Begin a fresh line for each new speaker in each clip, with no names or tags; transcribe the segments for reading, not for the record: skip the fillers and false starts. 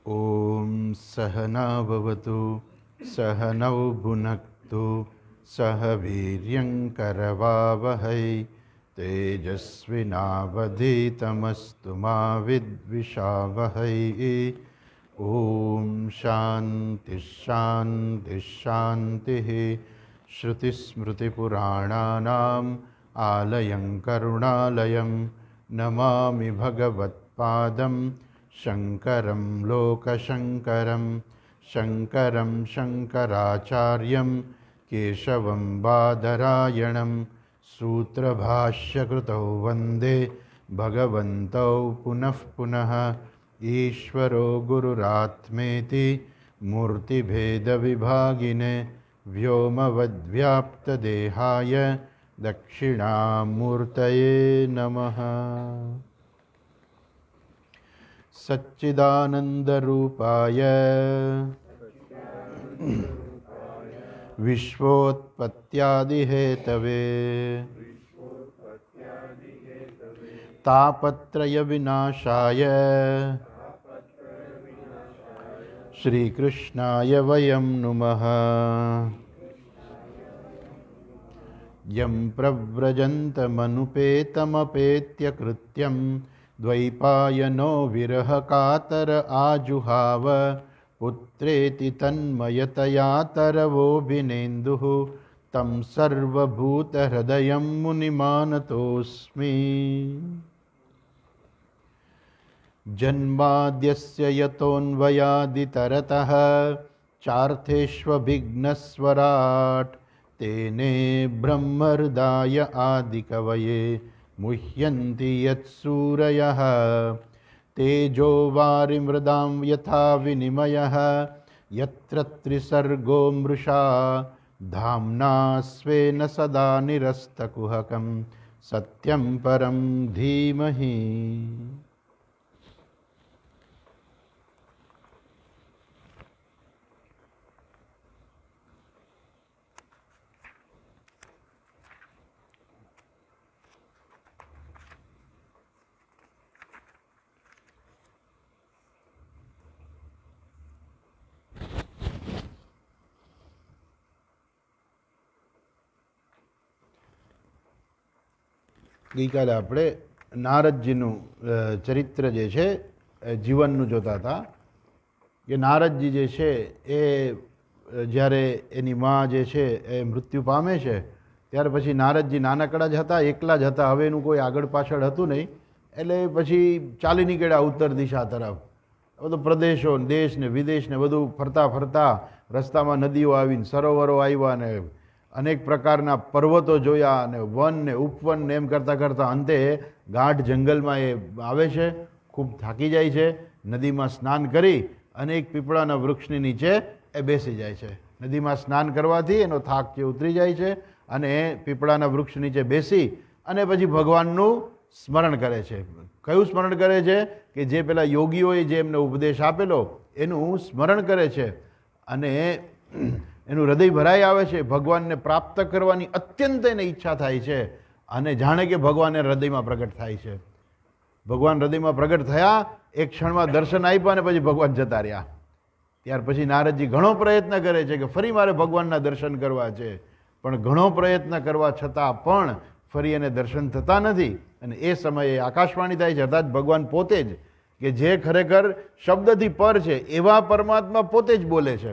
ॐ सहना भवतु सहनौ भुनक्तु सह वीर्यङ्करवावहै तेजस्विनावधीतमस्तु मा विद्विषावहै। ॐ शान्ति शान्ति शान्तिः। श्रुतिस्मृतिपुराणानाम् आलयं करुणालयं नमामि भगवत्पादं शङ्करं लोकशङ्करं। शङ्करं शङ्कराचार्यं केशवं बादरायणं सूत्रभाष्यकृतौ वन्दे भगवन्तौ पुनः पुनः। ईश्वरो गुरुरात्मेति मूर्तिभेदविभागिने व्योमवद्व्याप्तदेहाय दक्षिणामूर्तये नमः। सच्चिदानन्दरूपाय विश्वोत्पत्त्यादिहेतवे तापत्रयविनाशाय श्रीकृष्णाय वयं नुमः। यं प्रव्रजन्तमनुपेतमपेत्य कृत्यं द्वैपायनो विरहकातर आजुहाव पुत्रेति तन्मयतया तरवोऽभिनेन्दुः तं सर्वभूतहृदयं मुनिमानतोऽस्मि। जन्माद्यस्य यतोऽन्वयादितरतः चार्थेष्वभिघ्नस्वराट् तेने ब्रह्महृदाय आदिकवये मुह्यन्ति यत्सूरयः। तेजो वारिमृदां यथा विनिमयः यत्र त्रिसर्गो मृषा धाम्ना स्वेन सदा निरस्तकुहकं सत्यं परं धीमहि। ગઈકાલે આપણે નારદજીનું ચરિત્ર જે છે જીવનનું જોતા હતા કે નારદજી જે છે એ જ્યારે એની માં જે છે એ મૃત્યુ પામે છે ત્યાર પછી નારદજી નાનકડા જ હતા, એકલા જ હતા, હવે એનું કોઈ આગળ પાછળ હતું નહીં, એટલે પછી ચાલી નીકળ્યા ઉત્તર દિશા તરફ. બધું પ્રદેશો દેશ ને વિદેશ ને બધું ફરતા ફરતા રસ્તામાં નદીઓ આવીને સરોવરો આવ્યા ને અનેક પ્રકારના પર્વતો જોયા અને વન ને ઉપવન ને એમ કરતાં કરતાં અંતે ગાઢ જંગલમાં એ આવે છે. ખૂબ થાકી જાય છે. નદીમાં સ્નાન કરી અને એક પીપળાના વૃક્ષની નીચે એ બેસી જાય છે. નદીમાં સ્નાન કરવાથી એનો થાક જે ઉતરી જાય છે અને પીપળાના વૃક્ષ નીચે બેસી અને પછી ભગવાનનું સ્મરણ કરે છે. કયું સ્મરણ કરે છે? કે જે પેલા યોગીઓએ જે એમને ઉપદેશ આપેલો એનું સ્મરણ કરે છે અને એનું હૃદય ભરાઈ આવે છે. ભગવાનને પ્રાપ્ત કરવાની અત્યંત એને ઈચ્છા થાય છે અને જાણે કે ભગવાન હૃદયમાં પ્રગટ થાય છે. ભગવાન હૃદયમાં પ્રગટ થયા, એક ક્ષણમાં દર્શન આપ્યા અને પછી ભગવાન જતા રહ્યા. ત્યાર પછી નારદજી ઘણો પ્રયત્ન કરે છે કે ફરી મારે ભગવાનના દર્શન કરવા છે, પણ ઘણો પ્રયત્ન કરવા છતાં પણ ફરી એને દર્શન થતા નથી. અને એ સમયે આકાશવાણી થાય છે, અર્થાત ભગવાન પોતે જ, કે જે ખરેખર શબ્દથી પર છે એવા પરમાત્મા પોતે જ બોલે છે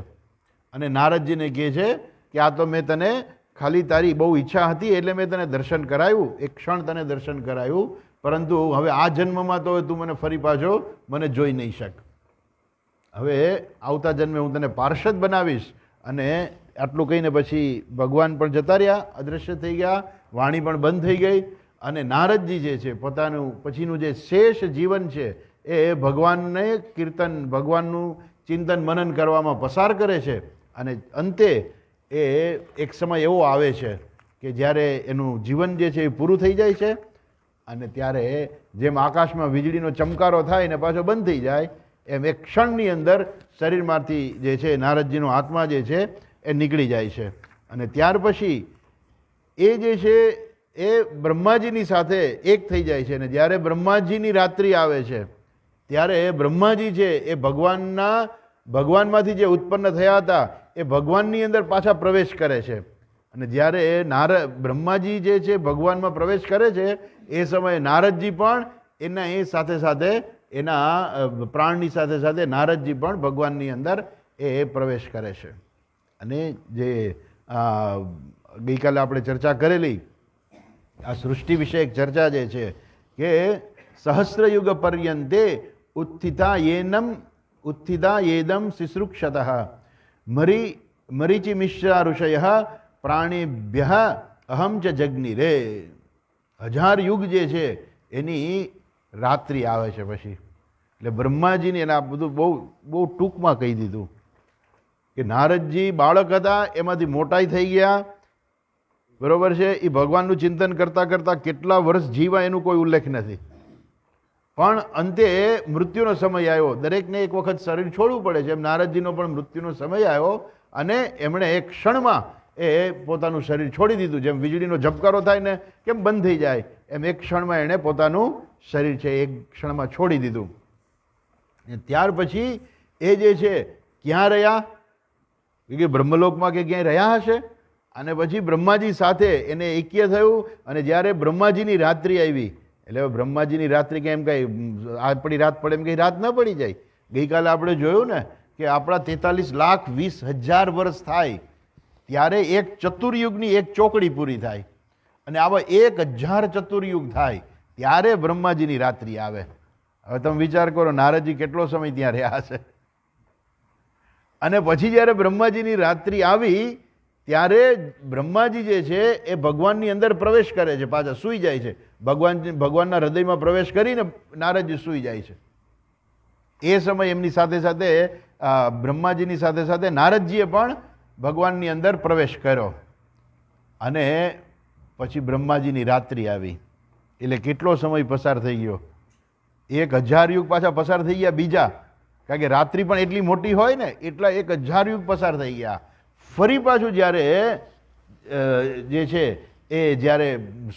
અને નારદજીને કહે છે કે આ તો મેં તને ખાલી તારી બહુ ઈચ્છા હતી એટલે મેં તને દર્શન કરાવ્યું, એક ક્ષણ તને દર્શન કરાવ્યું, પરંતુ હવે આ જન્મમાં તો તું મને ફરી પાછો મને જોઈ નહીં શક. હવે આવતા જન્મે હું તને પાર્ષદ બનાવીશ. અને આટલું કહીને પછી ભગવાન પણ જતા રહ્યા, અદૃશ્ય થઈ ગયા, વાણી પણ બંધ થઈ ગઈ અને નારદજી જે છે પોતાનું પછીનું જે શેષ જીવન છે એ ભગવાનને કીર્તન, ભગવાનનું ચિંતન મનન કરવામાં પસાર કરે છે. અને અંતે એ એક સમય એવો આવે છે કે જ્યારે એનું જીવન જે છે એ પૂરું થઈ જાય છે અને ત્યારે જેમ આકાશમાં વીજળીનો ચમકારો થાય ને પાછો બંધ થઈ જાય એમ એક ક્ષણની અંદર શરીરમાંથી જે છે નારદજીનો આત્મા જે છે એ નીકળી જાય છે. અને ત્યાર પછી એ જે છે એ બ્રહ્માજીની સાથે એક થઈ જાય છે. અને જ્યારે બ્રહ્માજીની રાત્રિ આવે છે ત્યારે બ્રહ્માજી છે એ ભગવાનમાંથી જે ઉત્પન્ન થયા હતા એ ભગવાનની અંદર પાછા પ્રવેશ કરે છે. અને જ્યારે બ્રહ્માજી જે છે ભગવાનમાં પ્રવેશ કરે છે એ સમયે નારદજી પણ એના એ સાથે સાથે એના પ્રાણની સાથે સાથે નારદજી પણ ભગવાનની અંદર એ પ્રવેશ કરે છે. અને જે ગઈકાલે આપણે ચર્ચા કરેલી આ સૃષ્ટિ વિશે એક ચર્ચા જે છે કે સહસ્રયુગ પર્યંતે ઉત્થિતા યેદમ શિશ્રુક્ષત મરીચિ મિશ્રા ઋષય પ્રાણેભ્ય અહમ ચ જગ્નિ રે. 1000 યુગ જે છે એની રાત્રિ આવે છે પછી. એટલે બ્રહ્માજીને એને આ બધું બહુ ટૂંકમાં કહી દીધું કે નારદજી બાળક હતા, એમાંથી મોટાઈ થઈ ગયા, બરોબર છે. એ ભગવાનનું ચિંતન કરતાં કરતાં કેટલા વર્ષ જીવા એનું કોઈ ઉલ્લેખ નથી. પણ અંતે મૃત્યુનો સમય આવ્યો. દરેકને એક વખત શરીર છોડવું પડે છે. એમ નારદજીનો પણ મૃત્યુનો સમય આવ્યો અને એમણે એક ક્ષણમાં એ પોતાનું શરીર છોડી દીધું. જેમ વીજળીનો ઝબકારો થાય ને કેમ બંધ થઈ જાય, એમ એક ક્ષણમાં એણે પોતાનું શરીર છે એક ક્ષણમાં છોડી દીધું. ત્યાર પછી એ જે છે ક્યાં રહ્યા, કે બ્રહ્મલોકમાં કે ક્યાંય રહ્યા હશે. અને પછી બ્રહ્માજી સાથે એને ઐક્ય થયું. અને જ્યારે બ્રહ્માજીની રાત્રિ આવી, એટલે બ્રહ્માજીની રાત્રિ કે એમ કંઈ આપણી રાત પડે એમ કંઈ રાત ન પડી જાય. ગઈકાલે આપણે જોયું ને કે આપણા 43,20,000 વર્ષ થાય ત્યારે એક ચતુર્યુગની એક ચોકડી પૂરી થાય. અને આવા 1000 ચતુર્યુગ થાય ત્યારે બ્રહ્માજીની રાત્રિ આવે. હવે તમે વિચાર કરો નારદજી કેટલો સમય ત્યાં રહ્યા હશે. અને પછી જ્યારે બ્રહ્માજીની રાત્રિ આવી ત્યારે બ્રહ્માજી જે છે એ ભગવાનની અંદર પ્રવેશ કરે છે, પાછા સૂઈ જાય છે. ભગવાનના હૃદયમાં પ્રવેશ કરીને નારદજી સૂઈ જાય છે. એ સમય એમની સાથે સાથે બ્રહ્માજીની સાથે સાથે નારદજીએ પણ ભગવાનની અંદર પ્રવેશ કર્યો. અને પછી બ્રહ્માજીની રાત્રિ આવી. એટલે કેટલો સમય પસાર થઈ ગયો, 1000 યુગ પાછા પસાર થઈ ગયા બીજા. કારણ કે રાત્રિ પણ એટલી મોટી હોય ને, એટલા 1000 યુગ પસાર થઈ ગયા. ફરી પાછું જ્યારે જે છે એ જ્યારે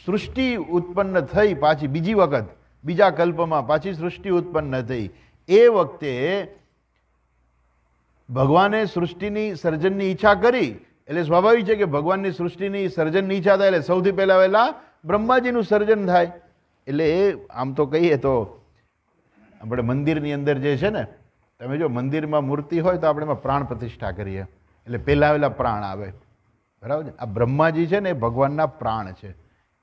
સૃષ્ટિ ઉત્પન્ન થઈ પાછી બીજી વખત, બીજા કલ્પમાં પાછી સૃષ્ટિ ઉત્પન્ન થઈ, એ વખતે ભગવાને સૃષ્ટિની સર્જનની ઈચ્છા કરી. એટલે સ્વાભાવિક છે કે ભગવાનની સૃષ્ટિની સર્જનની ઈચ્છા થાય એટલે સૌથી પહેલાં બ્રહ્માજીનું સર્જન થાય. એટલે એ આમ તો કહીએ તો આપણે મંદિરની અંદર જે છે ને, તમે જો મંદિરમાં મૂર્તિ હોય તો આપણે એમાં પ્રાણ પ્રતિષ્ઠા કરીએ, એટલે પહેલાં પ્રાણ આવે, બરાબર છે. આ બ્રહ્માજી છે ને એ ભગવાનના પ્રાણ છે.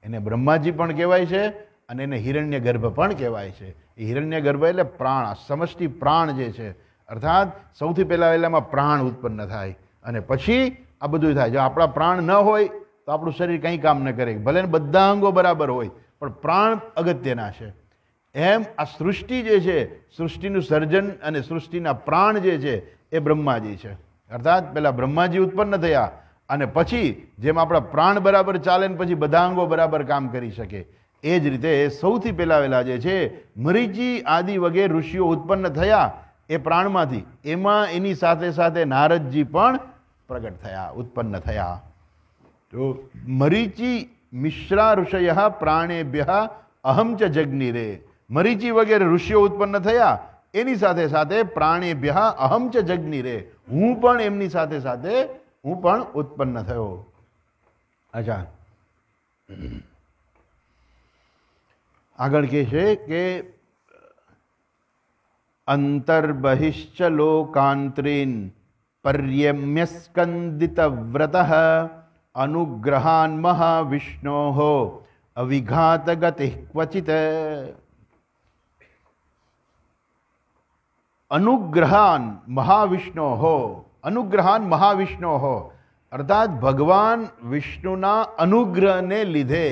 એને બ્રહ્માજી પણ કહેવાય છે અને એને હિરણ્ય ગર્ભ પણ કહેવાય છે. એ હિરણ્ય ગર્ભ એટલે પ્રાણ, સમષ્ટિ પ્રાણ જે છે. અર્થાત સૌથી પહેલાં પ્રાણ ઉત્પન્ન થાય અને પછી આ બધું થાય. જો આપણા પ્રાણ ન હોય તો આપણું શરીર કંઈ કામ ન કરે, ભલે ને બધા અંગો બરાબર હોય પણ પ્રાણ અગત્યના છે. એમ આ સૃષ્ટિ જે છે, સૃષ્ટિનું સર્જન અને સૃષ્ટિના પ્રાણ જે છે એ બ્રહ્માજી છે. અર્થાત પહેલાં બ્રહ્માજી ઉત્પન્ન થયા અને પછી જેમ આપણા પ્રાણ બરાબર ચાલે ને પછી બધા અંગો બરાબર કામ કરી શકે, એ જ રીતે સૌથી પહેલાં જે છે મરીચી આદિ વગેરે ઋષિઓ ઉત્પન્ન થયા એ પ્રાણમાંથી. એમાં એની સાથે સાથે નારદજી પણ પ્રગટ થયા, ઉત્પન્ન થયા. તો મરીચી મિશ્રા ઋષય પ્રાણેભ્ય અહમ ચ જગ્નિ રે. મરીચી વગેરે ઋષિઓ ઉત્પન્ન થયા, એની સાથે સાથે પ્રાણેભ્ય અહમ ચ જગ્નિ રે, હું પણ એમની સાથે સાથે હું પણ ઉત્પન્ન થયો. અચ્છા, આગળ કહે છે કે અંતર્બહિશ્ચ લોકાંતરીન પર્યમ્યસ્કંદિત વ્રત અનુગ્રહાન મહાવિષ્ણો અવિઘાત ગતિ ક્વચિત. અનુગ્રહાન મહાવિષ્ણો અર્થાત ભગવાન વિષ્ણુના અનુગ્રહને લીધે,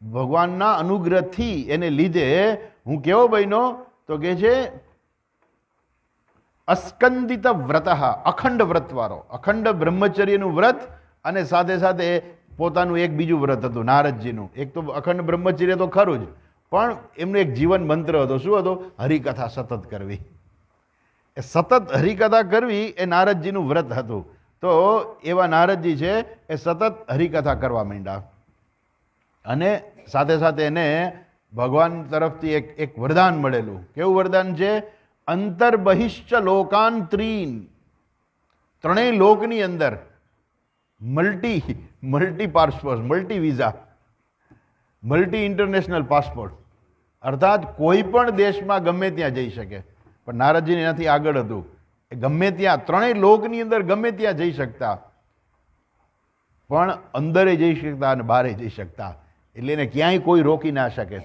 ભગવાનના અનુગ્રહથી એને લીધે હું કેવો બન્યો તો કે છે અસ્કંદિત વ્રત, અખંડ વ્રતવાળો, અખંડ બ્રહ્મચર્યનું વ્રત અને સાથે સાથે પોતાનું એક બીજું વ્રત હતું નારદજીનું. એક તો અખંડ બ્રહ્મચર્ય તો ખરું જ, પણ એમનું એક જીવન મંત્ર હતો. શું હતો? હરિકથા સતત કરવી. એ સતત હરિકથા કરવી એ નારદજીનું વ્રત હતું. તો એવા નારદજી છે એ સતત હરિકથા કરવા માંડ્યા અને સાથે સાથે એને ભગવાન તરફથી એક વરદાન મળેલું. કેવું વરદાન છે? અંતર બહિશ્ચ લોકાંતરીન, ત્રણેય લોકની અંદર multi passport, multi visa, multi international passport, અર્થાત કોઈ પણ દેશમાં ગમે ત્યાં જઈ શકે. પણ નારદજીને એનાથી આગળ હતું, એ ગમે ત્યાં ત્રણેય લોકની અંદર ગમે ત્યાં જઈ શકતા, પણ અંદરે જઈ શકતા અને બહારે જઈ શકતા, એટલે એને ક્યાંય કોઈ રોકી ના શકે.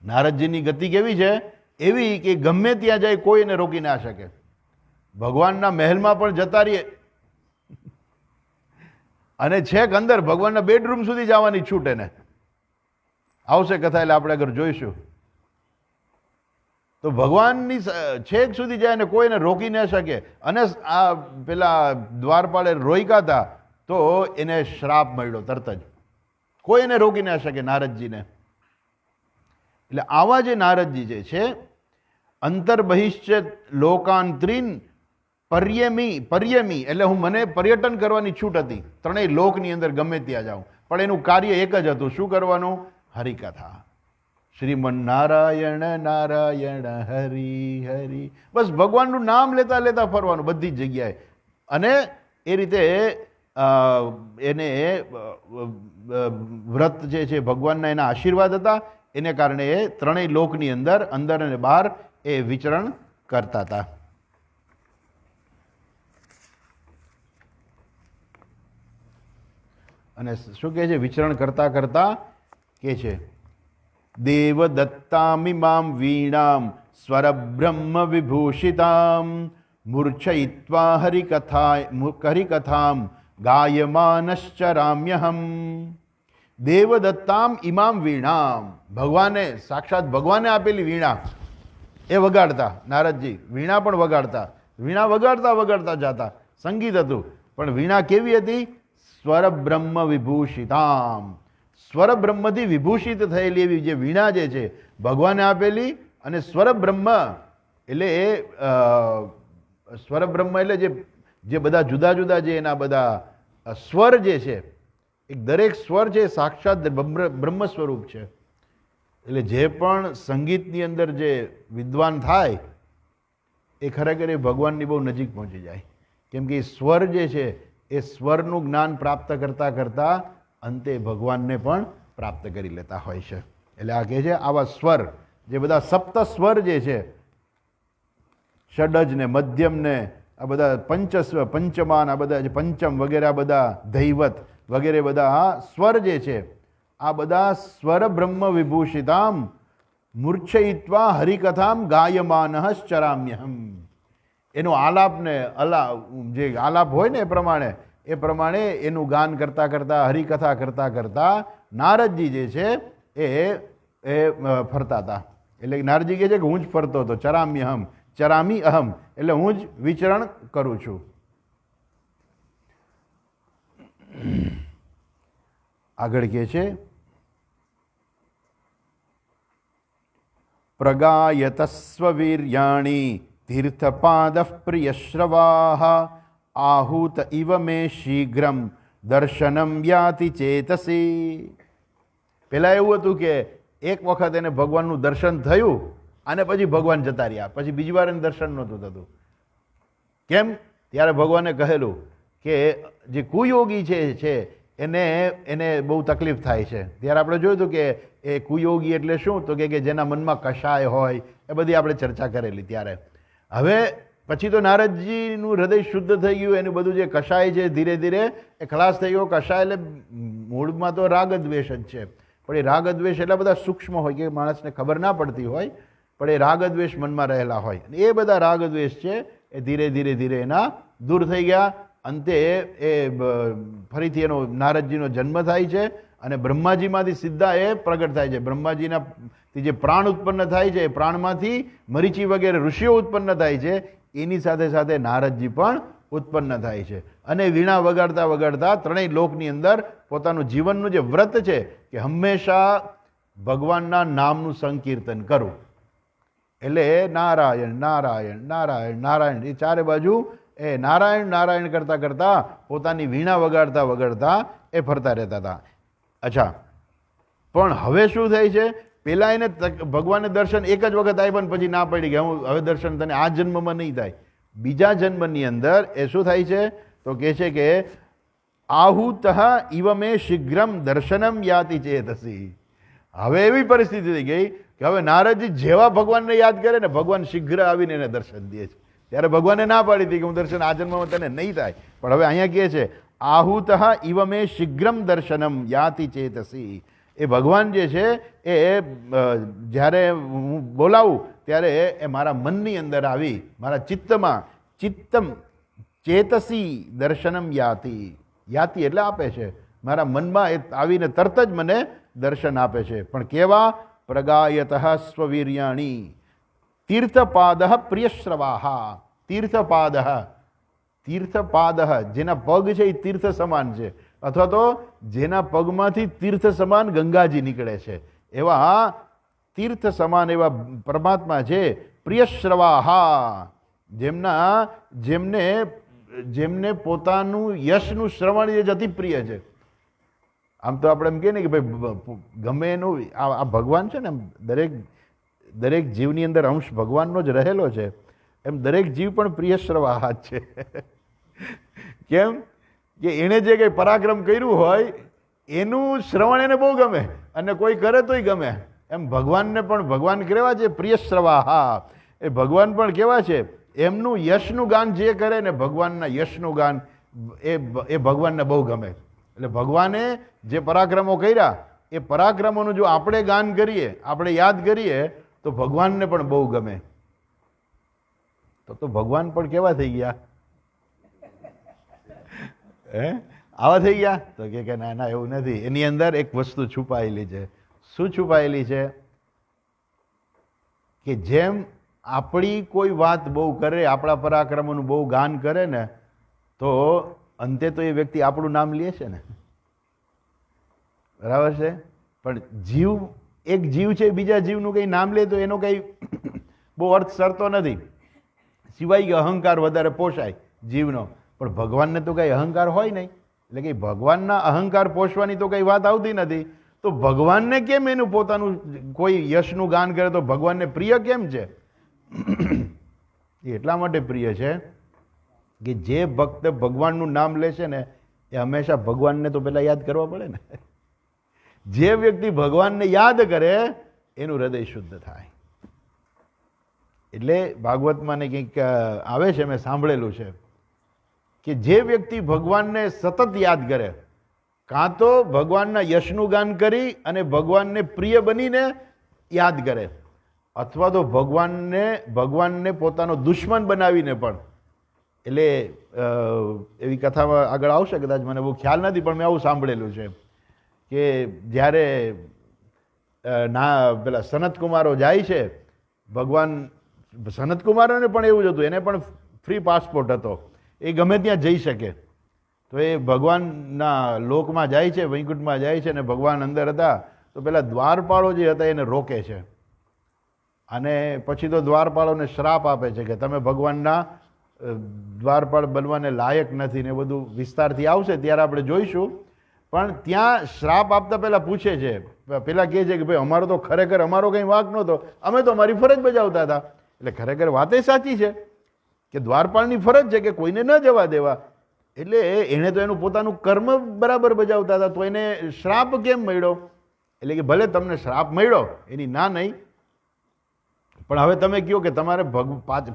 નારદજીની ગતિ કેવી છે? એવી કે ગમે ત્યાં જાય કોઈ એને રોકી ના શકે. ભગવાનના મહેલમાં પણ જતા રહીએ અને છેક અંદર ભગવાનના બેડરૂમ સુધી જવાની છૂટ એને. આવશે કથા એટલે આપણે આગળ જોઈશું. તો ભગવાનની છેક સુધી જાય ને કોઈને રોકી ન શકે. અને આ પેલા દ્વારપાળે રોક્યા હતા તો એને શ્રાપ મળ્યો તરત જ, કોઈ એને રોકી ના શકે નારદજીને. એટલે આવા જે નારદજી જે છે, અંતર બહિશ્ચ લોકાંતરીન પર્યમી એટલે મને પર્યટન કરવાની છૂટ હતી, ત્રણેય લોકની અંદર ગમે ત્યાં જાઉં. પણ એનું કાર્ય એક જ હતું, શું કરવાનું? હરિકથા. શ્રીમન નારાયણ નારાયણ હરિ હરિ, બસ ભગવાનનું નામ લેતા લેતા ફરવાનું બધી જ જગ્યાએ. અને એ રીતે એને વ્રત જે છે ભગવાનના એના આશીર્વાદ હતા, એને કારણે એ ત્રણેય લોકની અંદર અને બહાર એ વિચરણ કરતા હતા. અને શું કહે છે? વિચરણ કરતા કરતા કે છે, દેવદત્તામિમામ વીણામ સ્વરબ્રહ્મ વિભૂષિતામ મૂર્છયિત્વા હરિકથામ ગાયમાનશ્ચરામ્યહમ. દેવદત્તામ ઇમામ વીણામ, ભગવાને સાક્ષાત ભગવાને આપેલી વીણા એ વગાડતા નારદજી. વીણા પણ વગાડતા, વીણા વગાડતા વગાડતા જાતા. સંગીત હતું, પણ વીણા કેવી હતી? સ્વર બ્રહ્મ વિભૂષિતામ, સ્વર બ્રહ્મથી વિભૂષિત થયેલી એવી જે વીણા જે છે ભગવાને આપેલી. અને સ્વર બ્રહ્મ એટલે એ સ્વર બ્રહ્મ એટલે જે બધા જુદા જુદા જે એના બધા સ્વર જે છે, એક દરેક સ્વર છે સાક્ષાત બ્રહ્મ સ્વરૂપ છે. એટલે જે પણ સંગીતની અંદર જે વિદ્વાન થાય એ ખરેખર એ ભગવાનની બહુ નજીક પહોંચી જાય. કેમ કે સ્વર જે છે એ સ્વરનું જ્ઞાન પ્રાપ્ત કરતા કરતા અંતે ભગવાનને પણ પ્રાપ્ત કરી લેતા હોય છે. એટલે આ કહે છે આવા સ્વર, જે બધા સપ્ત સ્વર જે છે, ષડજ ને મધ્યમ ને આ બધા પંચસ્વ પંચમાન, આ બધા જે પંચમ વગેરે, આ બધા દૈવત વગેરે બધા સ્વર જે છે, આ બધા સ્વર બ્રહ્મ વિભૂષિતામ મૂર્છયિત્વા હરિકથામ ગાયમાનશ્ચરામ્યહમ. એનો આલાપ ને જે આલાપ હોય ને એ પ્રમાણે એનું ગાન કરતા કરતા, હરિકથા કરતા કરતા નારદજી જે છે એ ફરતા હતા. એટલે નારદજી કહે છે કે હું જ ફરતો હતો. ચરામ્યહમ, ચરામી અહમ એટલે હું જ વિચરણ કરું છું. આગળ કહે છે, પ્રગાયતસ્વ વીર્યાણી તીર્થપાદ પ્રિયશ્રવાહ આહુત ઇવ મે શીઘ્રમ દર્શનમ યાતિ ચેતસી. પહેલાં એવું હતું કે એક વખત એને ભગવાનનું દર્શન થયું અને પછી ભગવાન જતા રહ્યા, પછી બીજી વાર એને દર્શન નહોતું થતું. કેમ? ત્યારે ભગવાને કહેલું કે જે કુયોગી છે એને બહુ તકલીફ થાય છે. ત્યારે આપણે જોયું હતું કે એ કુયોગી એટલે શું? તો કે જેના મનમાં કષાય હોય, એ બધી આપણે ચર્ચા કરેલી ત્યારે. હવે પછી તો નારદજીનું હૃદય શુદ્ધ થઈ ગયું, એનું બધું જે કષાય છે ધીરે ધીરે એ ખલાસ થઈ ગયો. કષાય એટલે મૂળમાં તો રાગ દ્વેષ જ છે, પણ એ રાગ દ્વેષ એટલા બધા સૂક્ષ્મ હોય કે માણસને ખબર ના પડતી હોય, પણ એ રાગ દ્વેષ મનમાં રહેલા હોય. એ બધા રાગ દ્વેષ છે એ ધીરે ધીરે ધીરે એના દૂર થઈ ગયા. અંતે એ ફરીથી એનો નારદજીનો જન્મ થાય છે અને બ્રહ્માજીમાંથી સીધા એ પ્રગટ થાય છે. બ્રહ્માજીનાથી જે પ્રાણ ઉત્પન્ન થાય છે, એ પ્રાણમાંથી મરીચી વગેરે ઋષિઓ ઉત્પન્ન થાય છે. એની સાથે સાથે નારદજી પણ ઉત્પન્ન થાય છે. અને વીણા વગાડતા વગાડતા ત્રણેય લોકની અંદર પોતાનું જીવનનું જે વ્રત છે કે હંમેશા ભગવાનના નામનું સંકીર્તન કરવું. એટલે નારાયણ નારાયણ નારાયણ નારાયણ, એ ચારે બાજુ એ નારાયણ નારાયણ કરતા કરતા પોતાની વીણા વગાડતા વગાડતા એ ફરતા રહેતા હતા. અચ્છા, પણ હવે શું થાય છે પહેલાં એને ભગવાનને દર્શન એક જ વખત આપ્યા ને પછી ના પડી કે હું હવે દર્શન તને આ જન્મમાં નહીં થાય. બીજા જન્મની અંદર એ શું થાય છે તો કહે છે કે આહુતઃ ઇવ મે શીઘ્રમ દર્શનમ યાતિ ચેતસી. હવે એવી પરિસ્થિતિ થઈ ગઈ કે હવે નારદજી જેવા ભગવાનને યાદ કરે ને ભગવાન શીઘ્ર આવીને એને દર્શન દે છે. ત્યારે ભગવાને ના પાડી હતી કે હું દર્શન આ જન્મમાં તને નહીં થાય, પણ હવે અહીંયા કહે છે આહુતઃ ઇવ મે શીઘ્રમ દર્શનમ યાતિ ચેતસી. એ ભગવાન જે છે એ જ્યારે હું બોલાવું ત્યારે એ મારા મનની અંદર આવી, મારા ચિત્તમાં ચિત્તમ ચેતસી દર્શનમ યાતિ. યાતિ એટલે આપે છે, મારા મનમાં એ આવીને તરત જ મને દર્શન આપે છે. પણ કેવા? પ્રગાયતઃ સ્વવીર્યાણી તીર્થપાદ પ્રિયશ્રવાહ. તીર્થપાદ, તીર્થપાદ જેના પગ છે એ તીર્થ સમાન છે, અથવા તો જેના પગમાંથી તીર્થ સમાન ગંગાજી નીકળે છે, એવા તીર્થ સમાન એવા પરમાત્મા છે. પ્રિયશ્રવાહ, જેમને પોતાનું યશનું શ્રવણ એ જ અતિ પ્રિય છે. આમ તો આપણે એમ કહીએ ને કે ભાઈ ગમે એનું આ ભગવાન છે ને, દરેક જીવની અંદર અંશ ભગવાનનો જ રહેલો છે, એમ દરેક જીવ પણ પ્રિયશ્રવાહ જ છે. કેમ કે એણે જે કંઈ પરાક્રમ કર્યું હોય એનું શ્રવણ એને બહુ ગમે, અને કોઈ કરે તોય ગમે. એમ ભગવાનને પણ ભગવાન કેવા છે? પ્રિયશ્રવાહ. એ ભગવાન પણ કેવા છે? એમનું યશનું ગાન જે કરે ને, ભગવાનના યશનું ગાન એ ભગવાનને બહુ ગમે. એટલે ભગવાને જે પરાક્રમો કર્યા એ પરાક્રમોનું જો આપણે ગાન કરીએ, આપણે યાદ કરીએ તો ભગવાનને પણ બહુ ગમે. તો ભગવાન પણ કેવા થઈ ગયા? આવા થઈ ગયા? તો કે ના ના એવું નથી. એની અંદર એક વસ્તુ છુપાયેલી છે. શું છુપાયેલી છે? કે જેમ આપણી કોઈ વાત બહુ કરે, આપણા પરાક્રમોનું બહુ ગાન કરે ને, તો અંતે તો એ વ્યક્તિ આપણું નામ લે છે ને, બરાબર છે? પણ એક જીવ છે બીજા જીવનું કંઈ નામ લે તો એનો કંઈ બહુ અર્થ સરતો નથી, સિવાય કે અહંકાર વધારે પોષાય જીવનો. પણ ભગવાનને તો કંઈ અહંકાર હોય નહીં, એટલે કે ભગવાનના અહંકાર પોષવાની તો કંઈ વાત આવતી નથી. તો ભગવાનને કેમ એનું પોતાનું કોઈ યશનું ગાન કરે તો ભગવાનને પ્રિય કેમ છે? એ એટલા માટે પ્રિય છે કે જે ભક્ત ભગવાનનું નામ લે છે ને એ હંમેશા ભગવાનને તો પહેલાં યાદ કરવા પડે ને. જે વ્યક્તિ ભગવાનને યાદ કરે એનું હૃદય શુદ્ધ થાય. એટલે ભાગવતમાં ને કંઈક આવે છે, મેં સાંભળેલું છે કે જે વ્યક્તિ ભગવાનને સતત યાદ કરે, કાં તો ભગવાનના યશનું ગાન કરી અને ભગવાનને પ્રિય બનીને યાદ કરે, અથવા તો ભગવાનને પોતાનો દુશ્મન બનાવીને પણ. એટલે એવી કથામાં આગળ આવશે, કદાચ મને બહુ ખ્યાલ નથી, પણ મેં આવું સાંભળેલું છે કે જ્યારે પેલા સનતકુમારો જાય છે, ભગવાન સનતકુમારોને પણ એવું જ હતું, એને પણ ફ્રી પાસપોર્ટ હતો, એ ગમે ત્યાં જઈ શકે. તો એ ભગવાનના લોકમાં જાય છે, વૈકુંઠમાં જાય છે, અને ભગવાન અંદર હતા તો પેલા દ્વારપાળો જે હતા એને રોકે છે, અને પછી તો દ્વારપાળોને શ્રાપ આપે છે કે તમે ભગવાનના દ્વારપાળ બનવાને લાયક નથી, ને બધું વિસ્તારથી આવશે ત્યારે આપણે જોઈશું. પણ ત્યાં શ્રાપ આપતા પહેલાં પૂછે છે, પેલા કહે છે કે ભાઈ અમારો તો ખરેખર અમારો કંઈ વાંક નહોતો, અમે તો અમારી ફરજ બજાવતા હતા. એટલે ખરેખર વાતે સાચી છે કે દ્વારપાળની ફરજ છે કે કોઈને ન જવા દેવા, એટલે એણે તો એનું પોતાનું કર્મ બરાબર બજાવતા હતા, તો એને શ્રાપ કેમ મળ્યો? એટલે કે ભલે તમને શ્રાપ મળ્યો એની ના નહીં, પણ હવે તમે કહો કે તમારે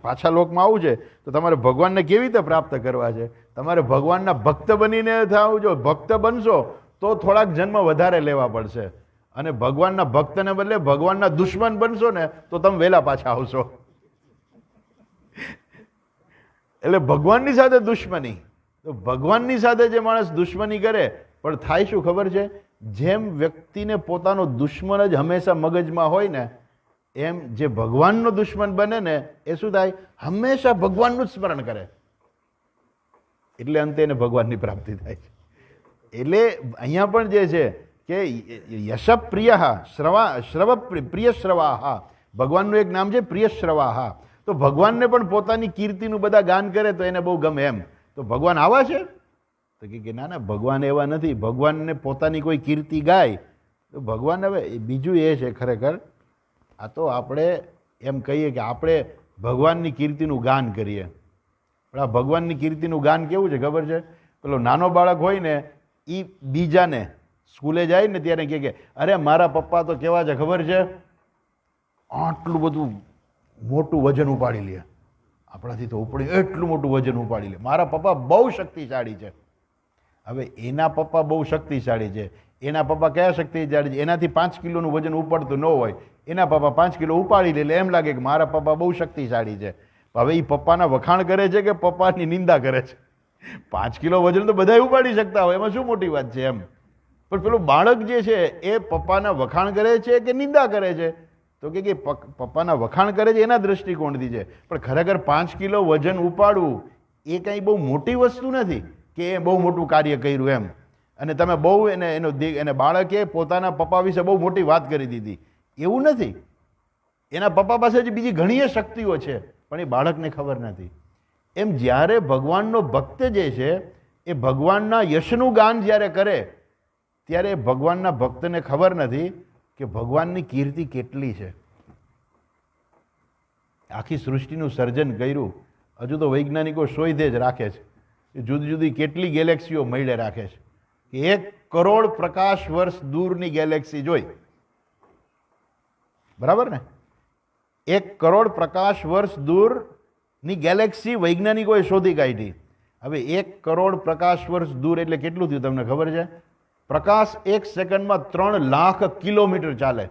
પાછા લોકમાં આવવું છે તો તમારે ભગવાનને કેવી રીતે પ્રાપ્ત કરવા છે? તમારે ભગવાનના ભક્ત બનીને થવું. જો ભક્ત બનશો તો થોડાક જન્મ વધારે લેવા પડશે, અને ભગવાનના ભક્તને બદલે ભગવાનના દુશ્મન બનશો ને તો તમે વહેલા પાછા આવશો. એટલે ભગવાનની સાથે દુશ્મની, તો ભગવાનની સાથે જે માણસ દુશ્મની કરે, પણ થાય શું ખબર છે? જેમ વ્યક્તિને પોતાનો દુશ્મન જ હંમેશા મગજમાં હોય ને, એમ જે ભગવાનનો દુશ્મન બને ને એ શું થાય? હંમેશા ભગવાનનું જ સ્મરણ કરે, એટલે અંતે એને ભગવાનની પ્રાપ્તિ થાય છે. એટલે અહીંયા પણ જે છે કે યશપ્રિય શ્રવ પ્રિય શ્રવાહ, ભગવાનનું એક નામ છે પ્રિયશ્રવાહ. તો ભગવાનને પણ પોતાની કીર્તિનું બધા ગાન કરે તો એને બહુ ગમે એમ. તો ભગવાન આવા છે? તો કે ના ના, ભગવાન એવા નથી. ભગવાનને પોતાની કોઈ કીર્તિ ગાય તો ભગવાન હવે બીજું એ છે ખરેખર, આ તો આપણે એમ કહીએ કે આપણે ભગવાનની કીર્તિનું ગાન કરીએ. પણ આ ભગવાનની કીર્તિનું ગાન કેવું છે ખબર છે? પેલો નાનો બાળક હોય ને એ બીજાને સ્કૂલે જાય ને ત્યારે કહે કે અરે મારા પપ્પા તો કેવા છે ખબર છે, આટલું બધું મોટું વજન ઉપાડી લે, આપણાથી તો ઉપડી એટલું મોટું વજન ઉપાડી લે, મારા પપ્પા બહુ શક્તિશાળી છે. હવે એના પપ્પા બહુ શક્તિશાળી છે, એના પપ્પા કયા શક્તિશાળી છે? એનાથી 5 કિલોનું વજન ઉપાડતું ન હોય, એના પપ્પા 5 કિલો ઉપાડી લે એટલે એમ લાગે કે મારા પપ્પા બહુ શક્તિશાળી છે. હવે એ પપ્પાના વખાણ કરે છે કે પપ્પાની નિંદા કરે છે? 5 કિલો વજન તો બધાય ઉપાડી શકતા હોય, એમાં શું મોટી વાત છે એમ. પણ પેલું બાળક જે છે એ પપ્પાના વખાણ કરે છે કે નિંદા કરે છે? તો કે પપ્પાના વખાણ કરે છે એના દ્રષ્ટિકોણથી છે. પણ ખરેખર 5 કિલો વજન ઉપાડવું એ કંઈ બહુ મોટી વસ્તુ નથી કે એ બહુ મોટું કાર્ય કર્યું એમ. અને તમે બહુ એને બાળકે પોતાના પપ્પા વિશે બહુ મોટી વાત કરી દીધી, એવું નથી. એના પપ્પા પાસે જ બીજી ઘણી શક્તિઓ છે પણ એ બાળકને ખબર નથી. એમ જ્યારે ભગવાનનો ભક્ત જે છે એ ભગવાનના યશનું ગાન જ્યારે કરે ત્યારે ભગવાનના ભક્તને ખબર નથી કે ભગવાનની કીર્તિ કેટલી છે. આખી સૃષ્ટિનું સર્જન કર્યું, હજુ તો વૈજ્ઞાનિકો શોધે જ રાખે છે, જુદી જુદી કેટલી ગેલેક્સીઓ મળે રાખે છે. 1 કરોડ પ્રકાશ વર્ષ દૂરની ગેલેક્સી જોઈ, બરાબર ને? 1 કરોડ પ્રકાશ વર્ષ દૂરની ગેલેક્સી વૈજ્ઞાનિકોએ શોધી કાઢી. હવે 1 કરોડ પ્રકાશ વર્ષ દૂર એટલે કેટલું થયું તમને ખબર છે? પ્રકાશ 1 સેકન્ડમાં 3 લાખ કિલોમીટર ચાલે.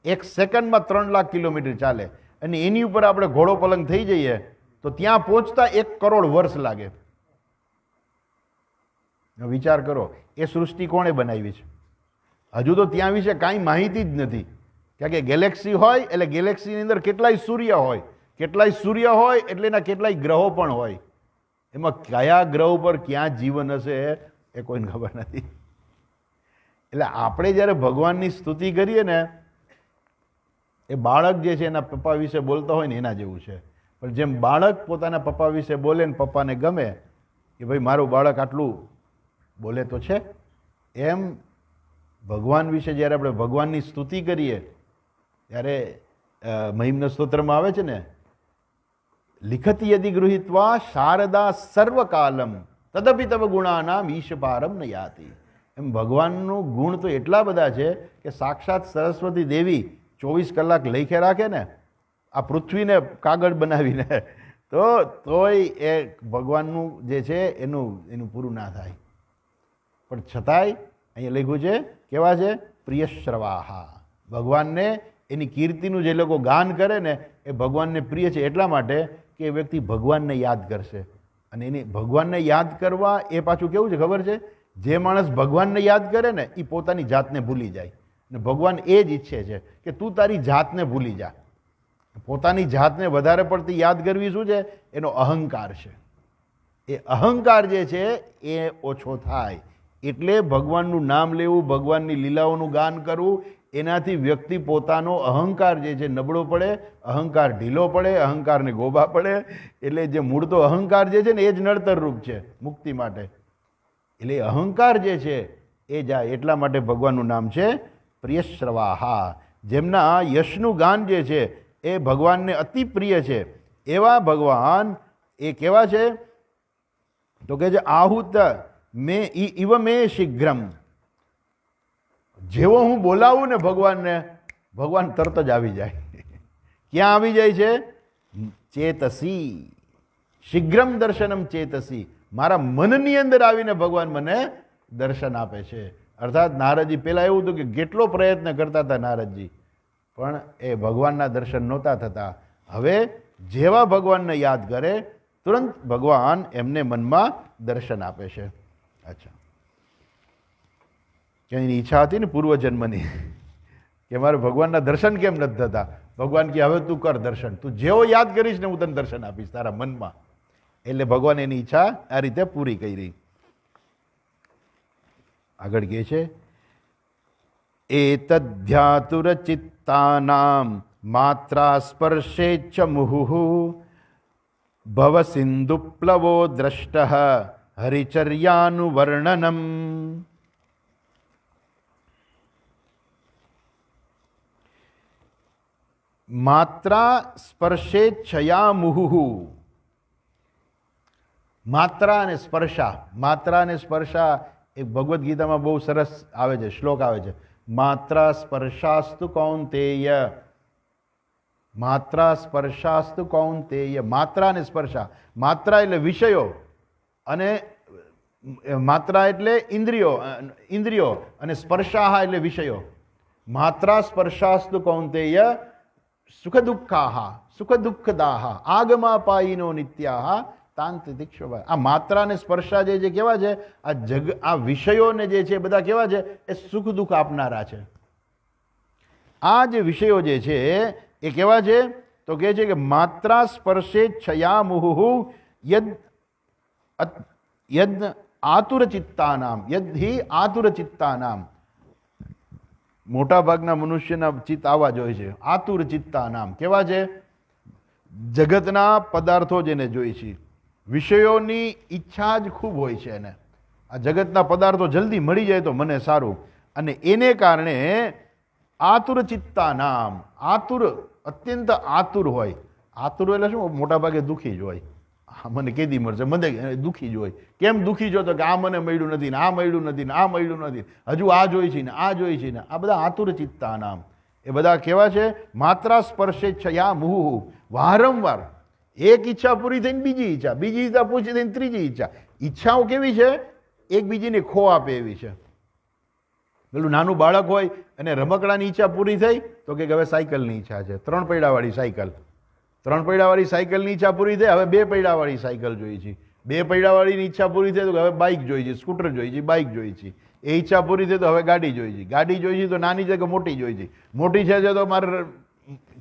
1 સેકન્ડમાં 3 લાખ કિલોમીટર ચાલે. અને એની ઉપર આપણે ઘોડો પલંગ થઈ જઈએ તો ત્યાં પહોંચતા 1 કરોડ વર્ષ લાગે. વિચાર કરો, એ સૃષ્ટિ કોણે બનાવી છે? હજુ તો ત્યાં વિશે કાંઈ માહિતી જ નથી. કારણ કે ગેલેક્સી હોય એટલે ગેલેક્સીની અંદર કેટલાય સૂર્ય હોય, કેટલાય સૂર્ય હોય એટલે એના કેટલાય ગ્રહો પણ હોય. એમાં કયા ગ્રહ ઉપર ક્યાં જીવન હશે એ કોઈને ખબર નથી. એટલે આપણે જ્યારે ભગવાનની સ્તુતિ કરીએ ને, એ બાળક જે છે એના પપ્પા વિશે બોલતા હોય ને એના જેવું છે. પણ જેમ બાળક પોતાના પપ્પા વિશે બોલે ને પપ્પાને ગમે કે ભાઈ મારું બાળક આટલું બોલે તો છે, એમ ભગવાન વિશે જ્યારે આપણે ભગવાનની સ્તુતિ કરીએ ત્યારે મહિમ્ન સ્તોત્રમાં આવે છે ને, લિખતી યદિ ગૃહીત્વા શારદા સર્વકાલમ તદપિ તવ ગુણાનામ ઈશપારમ ન યાતિ. એમ ભગવાનનું ગુણ તો એટલા બધા છે કે સાક્ષાત સરસ્વતી દેવી 24 કલાક લખે રાખે ને આ પૃથ્વીને કાગળ બનાવીને, તોય એ ભગવાનનું જે છે એનું પૂરું ના થાય. પણ છતાંય અહીંયા લખ્યું છે કેવા છે? પ્રિયશ્રવાહા. ભગવાનને એની કીર્તિનું જે લોકો ગાન કરે ને એ ભગવાનને પ્રિય છે એટલા માટે કે એ વ્યક્તિ ભગવાનને યાદ કરશે. અને એની ભગવાનને યાદ કરવા એ પાછું કેવું છે ખબર છે? જે માણસ ભગવાનને યાદ કરે ને એ પોતાની જાતને ભૂલી જાય. અને ભગવાન એ જ ઈચ્છે છે કે તું તારી જાતને ભૂલી જા. પોતાની જાતને વધારે પડતી યાદ કરવી શું છે? એનો અહંકાર છે. એ અહંકાર જે છે એ ઓછો થાય. એટલે ભગવાનનું નામ લેવું, ભગવાનની લીલાઓનું ગાન કરવું, એનાથી વ્યક્તિ પોતાનો અહંકાર જે છે નબળો પડે, અહંકાર ઢીલો પડે, અહંકારને ગોબા પડે. એટલે જે મૂળ તો અહંકાર જે છે ને એ જ નડતર રૂપ છે મુક્તિ માટે. એટલે અહંકાર જે છે એ જાય. એટલા માટે ભગવાનનું નામ છે પ્રિયશ્રવાહા. જેમના યશનું ગાન જે છે એ ભગવાનને અતિ પ્રિય છે એવા ભગવાન એ કેવા છે? તો કે છે આહુત મેં ઇવ મેં શીઘ્રમ. જેવો હું બોલાવું ને ભગવાનને, ભગવાન તરત જ આવી જાય. ક્યાં આવી જાય છે? ચેતસી. શીઘ્રમ દર્શનમ ચેતસી. મારા મનની અંદર આવીને ભગવાન મને દર્શન આપે છે. અર્થાત નારદજી પહેલાં એવું હતું કે કેટલો પ્રયત્ન કરતા હતા નારદજી, પણ એ ભગવાનના દર્શન નહોતા થતા. હવે જેવા ભગવાનને યાદ કરે તુરંત ભગવાન એમને મનમાં દર્શન આપે છે. અચ્છા, કે એની ઈચ્છા હતી ને પૂર્વજન્મની કે મારે ભગવાનના દર્શન કેમ નથી થતા? ભગવાન કે હવે તું કર દર્શન, તું જેવો યાદ કરીશ ને હું તને દર્શન આપીશ તારા મનમાં. એટલે ભગવાન એની ઈચ્છા આ રીતે પૂરી કરી. આગળ કહે છે એતદ્ધ્યાતુર ચિત્તાનામ માત્રા સ્પર્શેચ્છ મુહુઃ ભવ સિંધુપ્લવો દ્રષ્ટઃ હરિચર્યાનુવર્ણનમ. માત્રા સ્પર્શે છયા મુહુ. માત્રા અને સ્પર્શા, માત્રા અને સ્પર્શા એક ભગવદ્ ગીતામાં બહુ સરસ આવે છે, શ્લોક આવે છે. માત્રા સ્પર્શાસ્તુ કૌંતેય, માત્રા સ્પર્શાસ્તુ કૌંતેય. માત્રા અને સ્પર્શા, માત્રા એટલે વિષયો અને માત્રા એટલે ઇન્દ્રિયો અને સ્પર્શાહ એટલે વિષયો. માત્રા સ્પર્શાસ્તુ કૌંતેય સુખ દુઃખાહ સુખ દુઃખદાહ આગમાપાયિનો નિત્યાહ તાંત દીક્ષોભાઈ. આ માત્રા અને સ્પર્શા જે છે કેવા છે? આ વિષયોને જે છે બધા કેવા છે? એ સુખ દુઃખ આપનારા છે. આ જે વિષયો જે છે એ કેવા છે? તો કહે છે કે માત્રા સ્પર્શે છયા મુહુ યદ આતુર ચિત્તાનામ, યદ હિ આતુર ચિત્તાનામ. મોટા ભાગના મનુષ્યના ચિત્ત આવા જ હોય છે, આતુર ચિત્તાનામ. કેવા છે? જગતના પદાર્થો જેને જોઈ છે, વિષયોની ઈચ્છા જ ખૂબ હોય છે એને. આ જગતના પદાર્થો જલ્દી મળી જાય તો મને સારું, અને એને કારણે આતુર ચિત્તાનામ. આતુર, અત્યંત આતુર હોય. આતુર એટલે શું? મોટા ભાગે દુઃખી જ હોય. મને કેદી મળશે, મને દુઃખી જ હોય. કેમ દુઃખી જો? તો કે આ મને મળ્યું નથી ને આ મળ્યું નથી ને આ મળ્યું નથી, હજુ આ જોઈ છે ને આ જોઈ છે ને. આ બધા આતુર ચિત્તાનામ. એ બધા કેવા છે? માત્રા સ્પર્શે છયા મુહુ. વારંવાર એક ઈચ્છા પૂરી થઈને બીજી ઈચ્છા, બીજી ઈચ્છા પૂરી થઈને ત્રીજી ઈચ્છા. ઈચ્છાઓ કેવી છે? એકબીજીને ખો આપે એવી છે. પેલું નાનું બાળક હોય અને રમકડાની ઈચ્છા પૂરી થઈ તો કે હવે સાયકલની ઈચ્છા છે, 3 પૈડાવાળી સાયકલ. 3 પૈડાવાળી સાયકલની ઈચ્છા પૂરી થઈ, હવે 2 પૈડાવાળી સાયકલ જોઈ છે. 2 પૈડાવાળીની ઈચ્છા પૂરી થઈ તો હવે બાઇક જોઈ છે, સ્કૂટર જોઈ છે, બાઇક જોઈ છે. એ ઈચ્છા પૂરી થઈ તો હવે ગાડી જોઈ છે. ગાડી જોઈ છે તો નાની છે કે મોટી જોઈ છે, મોટી છે તો મારે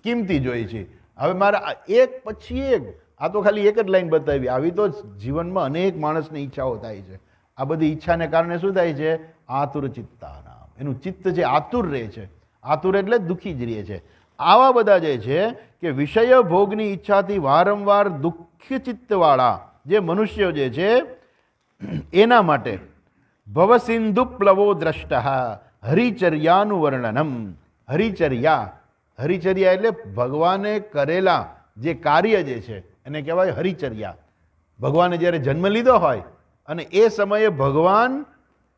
કિંમતી જોઈ છે. હવે મારે એક પછી એક, આ તો ખાલી એક જ લાઈન બતાવી. આવી તો જીવનમાં અનેક માણસની ઈચ્છાઓ થાય છે. આ બધી ઈચ્છાને કારણે શું થાય છે? આતુર ચિત્તાનામ. એનું ચિત્ત જે આતુર રહે છે, આતુર એટલે દુઃખી જ રહે છે. આવા બધા જે છે કે વિષય ભોગની ઈચ્છાથી વારંવાર દુઃખી ચિત્તવાળા જે મનુષ્યો જે છે એના માટે ભવસિંધુ પ્લવો દ્રષ્ટ હરિચર્યાનું વર્ણનમ. હરિચર્યા, હરિચર્યા એટલે ભગવાને કરેલા જે કાર્ય જે છે એને કહેવાય હરિચર્યા. ભગવાને જ્યારે જન્મ લીધો હોય અને એ સમયે ભગવાન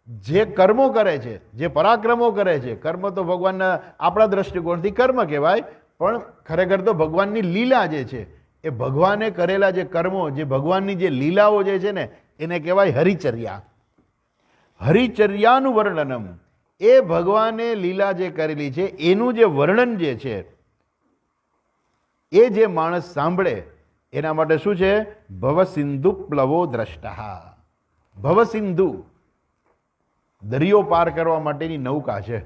જે કર્મો કરે છે, જે પરાક્રમો કરે છે, કર્મ તો ભગવાનના આપણા દ્રષ્ટિકોણથી કર્મ કહેવાય, પણ ખરેખર તો ભગવાનની લીલા જે છે એ ભગવાને કરેલા જે કર્મો, જે ભગવાનની જે લીલાઓ જે છે ને એને કહેવાય હરિચર્યા. હરિચર્યાનું વર્ણનમ. એ ભગવાને લીલા જે કરેલી છે એનું જે વર્ણન જે છે એ જે માણસ સાંભળે એના માટે શું છે? ભવસિંધુ પ્લવો દ્રષ્ટા. ભવસિંધુ દરિયો પાર કરવા માટેની નૌકા છે,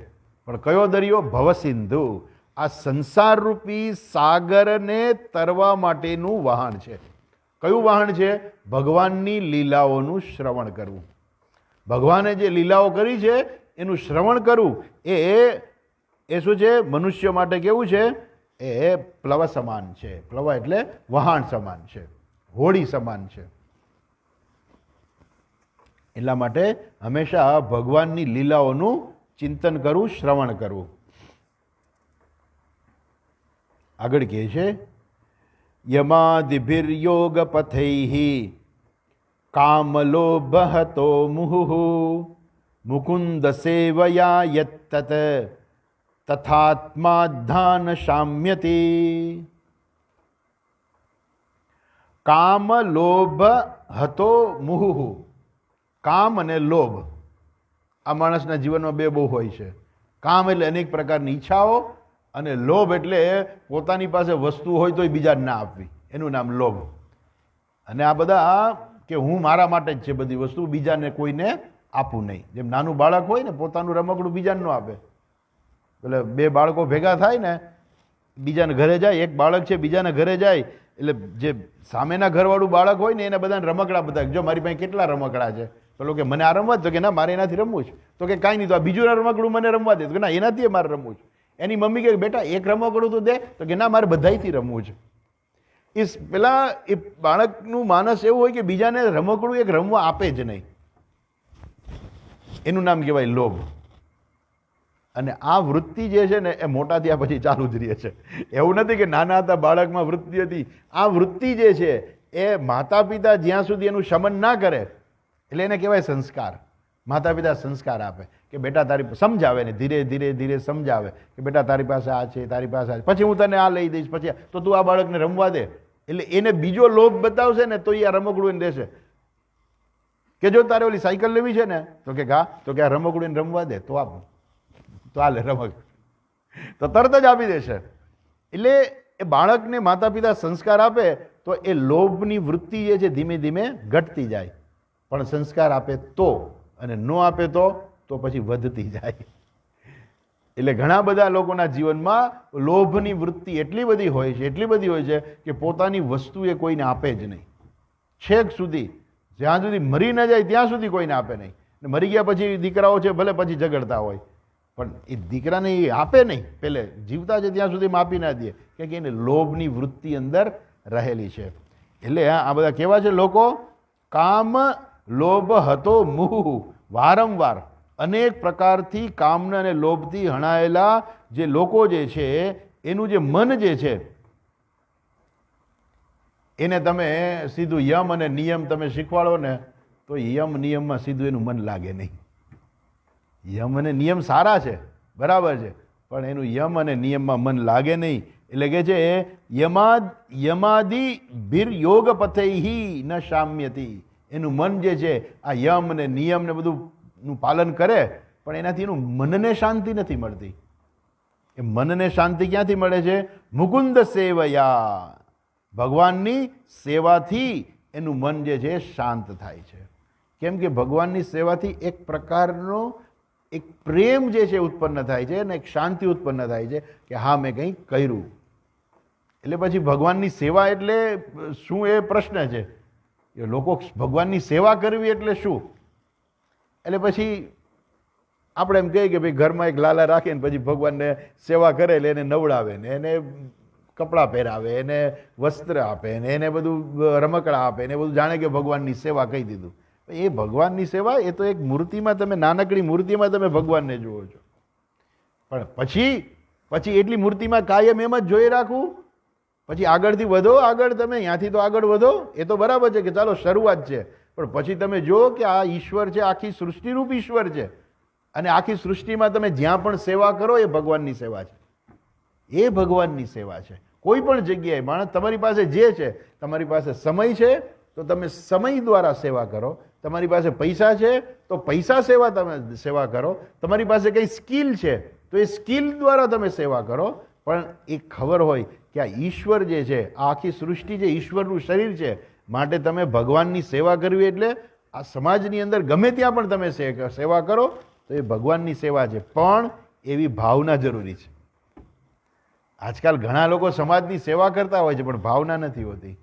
પણ કયો દરિયો? ભવસિંધુ. આ સંસારરૂપી સાગરને તરવા માટેનું વાહન છે. કયું વાહન છે? ભગવાનની લીલાઓનું શ્રવણ કરવું. ભગવાને જે લીલાઓ કરી છે એનું શ્રવણ કરવું એ શું છે? મનુષ્ય માટે કેવું છે? એ પ્લવ સમાન છે. પ્લવ એટલે વહાણ સમાન છે, હોડી સમાન છે. એટલા માટે હંમેશા ભગવાનની લીલાઓનું ચિંતન કરવું, શ્રવણ કરવું. આગળ કહે છે યમાદિભિર્યોગ પથૈ કામલોભહતો મુહુ મુકુંદ સેવયા યત્તત તથાત્માધાન શામ્યતિ. કામ લોભ હતો મુહુ. કામ અને લોભ આ માણસના જીવનમાં બે બહુ હોય છે. કામ એટલે અનેક પ્રકારની ઈચ્છાઓ, અને લોભ એટલે પોતાની પાસે વસ્તુ હોય તો બીજાને ના આપવી, એનું નામ લોભ. અને આ બધા કે હું મારા માટે જ છે બધી વસ્તુ, બીજાને કોઈને આપવું નહીં. જેમ નાનું બાળક હોય ને પોતાનું રમકડું બીજાને ન આપે. એટલે 2 બાળકો ભેગા થાય ને, બીજાના ઘરે જાય, એક બાળક છે બીજાના ઘરે જાય, એટલે જે સામેના ઘરવાળું બાળક હોય ને એને બધાને રમકડા બધા, જો મારી પાસે કેટલા રમકડા છે. પેલો કે મને આ રમવા જ, તો કે ના મારે એનાથી રમવું છે. તો કે કાંઈ નહીં, તો આ બીજું રમકડું મને રમવા દે. તો કે ના એનાથી મારે રમવું છે. એની મમ્મી કહે બેટા એક રમકડું તો દે. તો કે ના મારે બધાયથી રમવું છે. પેલા એ બાળકનું માનસ એવું હોય કે બીજાને રમકડું એક રમવા આપે જ નહીં. એનું નામ કહેવાય લોભ. અને આ વૃત્તિ જે છે ને એ મોટા થયા પછી ચાલુ જ રહે છે. એવું નથી કે નાના હતા બાળકમાં વૃત્તિ હતી. આ વૃત્તિ જે છે એ માતા પિતા જ્યાં સુધી એનું શમન ના કરે એટલે એને કહેવાય સંસ્કાર. માતા પિતા સંસ્કાર આપે કે બેટા તારી સમજાવે ને ધીરે ધીરે ધીરે સમજાવે કે બેટા તારી પાસે આ છે, તારી પાસે આ છે, પછી હું તને આ લઈ દઈશ, પછી તો તું આ બાળકને રમવા દે. એટલે એને બીજો લોભ બતાવશે ને તો એ આ રમકડું એને દેશે. કે જો તારે ઓલી સાયકલ લેવી છે ને તો કે હા, તો કે આ રમકડું એને રમવા દે તો આપ, તો આ લે રમક, તો તરત જ આપી દેશે. એટલે એ બાળકને માતા પિતા સંસ્કાર આપે તો એ લોભની વૃત્તિ જે છે ધીમે ધીમે ઘટતી જાય. પણ સંસ્કાર આપે તો, અને ન આપે તો પછી વધતી જાય. એટલે ઘણા બધા લોકોના જીવનમાં લોભની વૃત્તિ એટલી બધી હોય છે, એટલી બધી હોય છે કે પોતાની વસ્તુ એ કોઈને આપે જ નહીં. છેક સુધી, જ્યાં સુધી મરી ન જાય ત્યાં સુધી કોઈને આપે નહીં. મરી ગયા પછી દીકરાઓ છે ભલે પછી ઝઘડતા હોય, પણ એ દીકરાને એ આપે નહીં. પહેલે જીવતા છે ત્યાં સુધી આપી ના દે, કે એને લોભની વૃત્તિ અંદર રહેલી છે. એટલે આ બધા કેવા છે લોકો? કામ લોભ હતો મુહ. વારંવાર અનેક પ્રકારથી કામના અને લોભથી હણાયેલા જે લોકો જે છે એનું જે મન જે છે એને તમે સીધું યમ અને નિયમ તમે શીખવાડો ને તો યમ નિયમમાં સીધું એનું મન લાગે નહીં. યમ અને નિયમ સારા છે, બરાબર છે, પણ એનું યમ અને નિયમમાં મન લાગે નહીં. એટલે કે છે યમાદિ ભીર યોગ પથૈહી ન શામ્યતી. એનું મન જે છે આ યમ ને નિયમ ને બધું નું પાલન કરે પણ એનાથી એનું મનને શાંતિ નથી મળતી. એ મનને શાંતિ ક્યાંથી મળે છે? મુકુંદ સેવયા. ભગવાનની સેવાથી એનું મન જે છે શાંત થાય છે. કેમ કે ભગવાનની સેવાથી એક પ્રકારનો એક પ્રેમ જે છે ઉત્પન્ન થાય છે અને એક શાંતિ ઉત્પન્ન થાય છે કે હા મેં કંઈક કર્યું. એટલે પછી ભગવાનની સેવા એટલે શું એ પ્રશ્ન છે. એ લોકો ભગવાનની સેવા કરવી એટલે શું? એટલે પછી આપણે એમ કહીએ કે ભાઈ ઘરમાં એક લાલા રાખીને પછી ભગવાનને સેવા કરે એટલે એને નવડાવે ને એને કપડાં પહેરાવે, એને વસ્ત્ર આપે ને એને બધું રમકડા આપે ને બધું જાણે કે ભગવાનની સેવા કહી દીધું. એ ભગવાનની સેવા એ તો એક મૂર્તિમાં તમે નાનકડી મૂર્તિમાં તમે ભગવાનને જુઓ છો. પણ પછી એટલી મૂર્તિમાં કાયમ એમ જ જોઈ રાખવું? પછી આગળથી વધો, આગળ તમે ત્યાંથી તો આગળ વધો, એ તો બરાબર છે કે ચાલો શરૂઆત છે, પણ પછી તમે જુઓ કે આ ઈશ્વર છે, આખી સૃષ્ટિરૂપ ઈશ્વર છે અને આખી સૃષ્ટિમાં તમે જ્યાં પણ સેવા કરો એ ભગવાનની સેવા છે. એ ભગવાનની સેવા છે. કોઈ પણ જગ્યાએ માણસ તમારી પાસે જે છે, તમારી પાસે સમય છે તો તમે સમય દ્વારા સેવા કરો, તમારી પાસે પૈસા છે તો પૈસા તમે સેવા કરો, તમારી પાસે કંઈ સ્કિલ છે તો એ સ્કિલ દ્વારા તમે સેવા કરો. પણ એ ખબર હોય કે આ ઈશ્વર જે છે, આ આખી સૃષ્ટિ જે ઈશ્વરનું શરીર છે, માટે તમે ભગવાનની સેવા કરવી એટલે આ સમાજની અંદર ગમે ત્યાં પણ તમે સેવા કરો તો એ ભગવાનની સેવા છે. પણ એવી ભાવના જરૂરી છે. આજકાલ ઘણા લોકો સમાજની સેવા કરતા હોય છે પણ ભાવના નથી હોતી.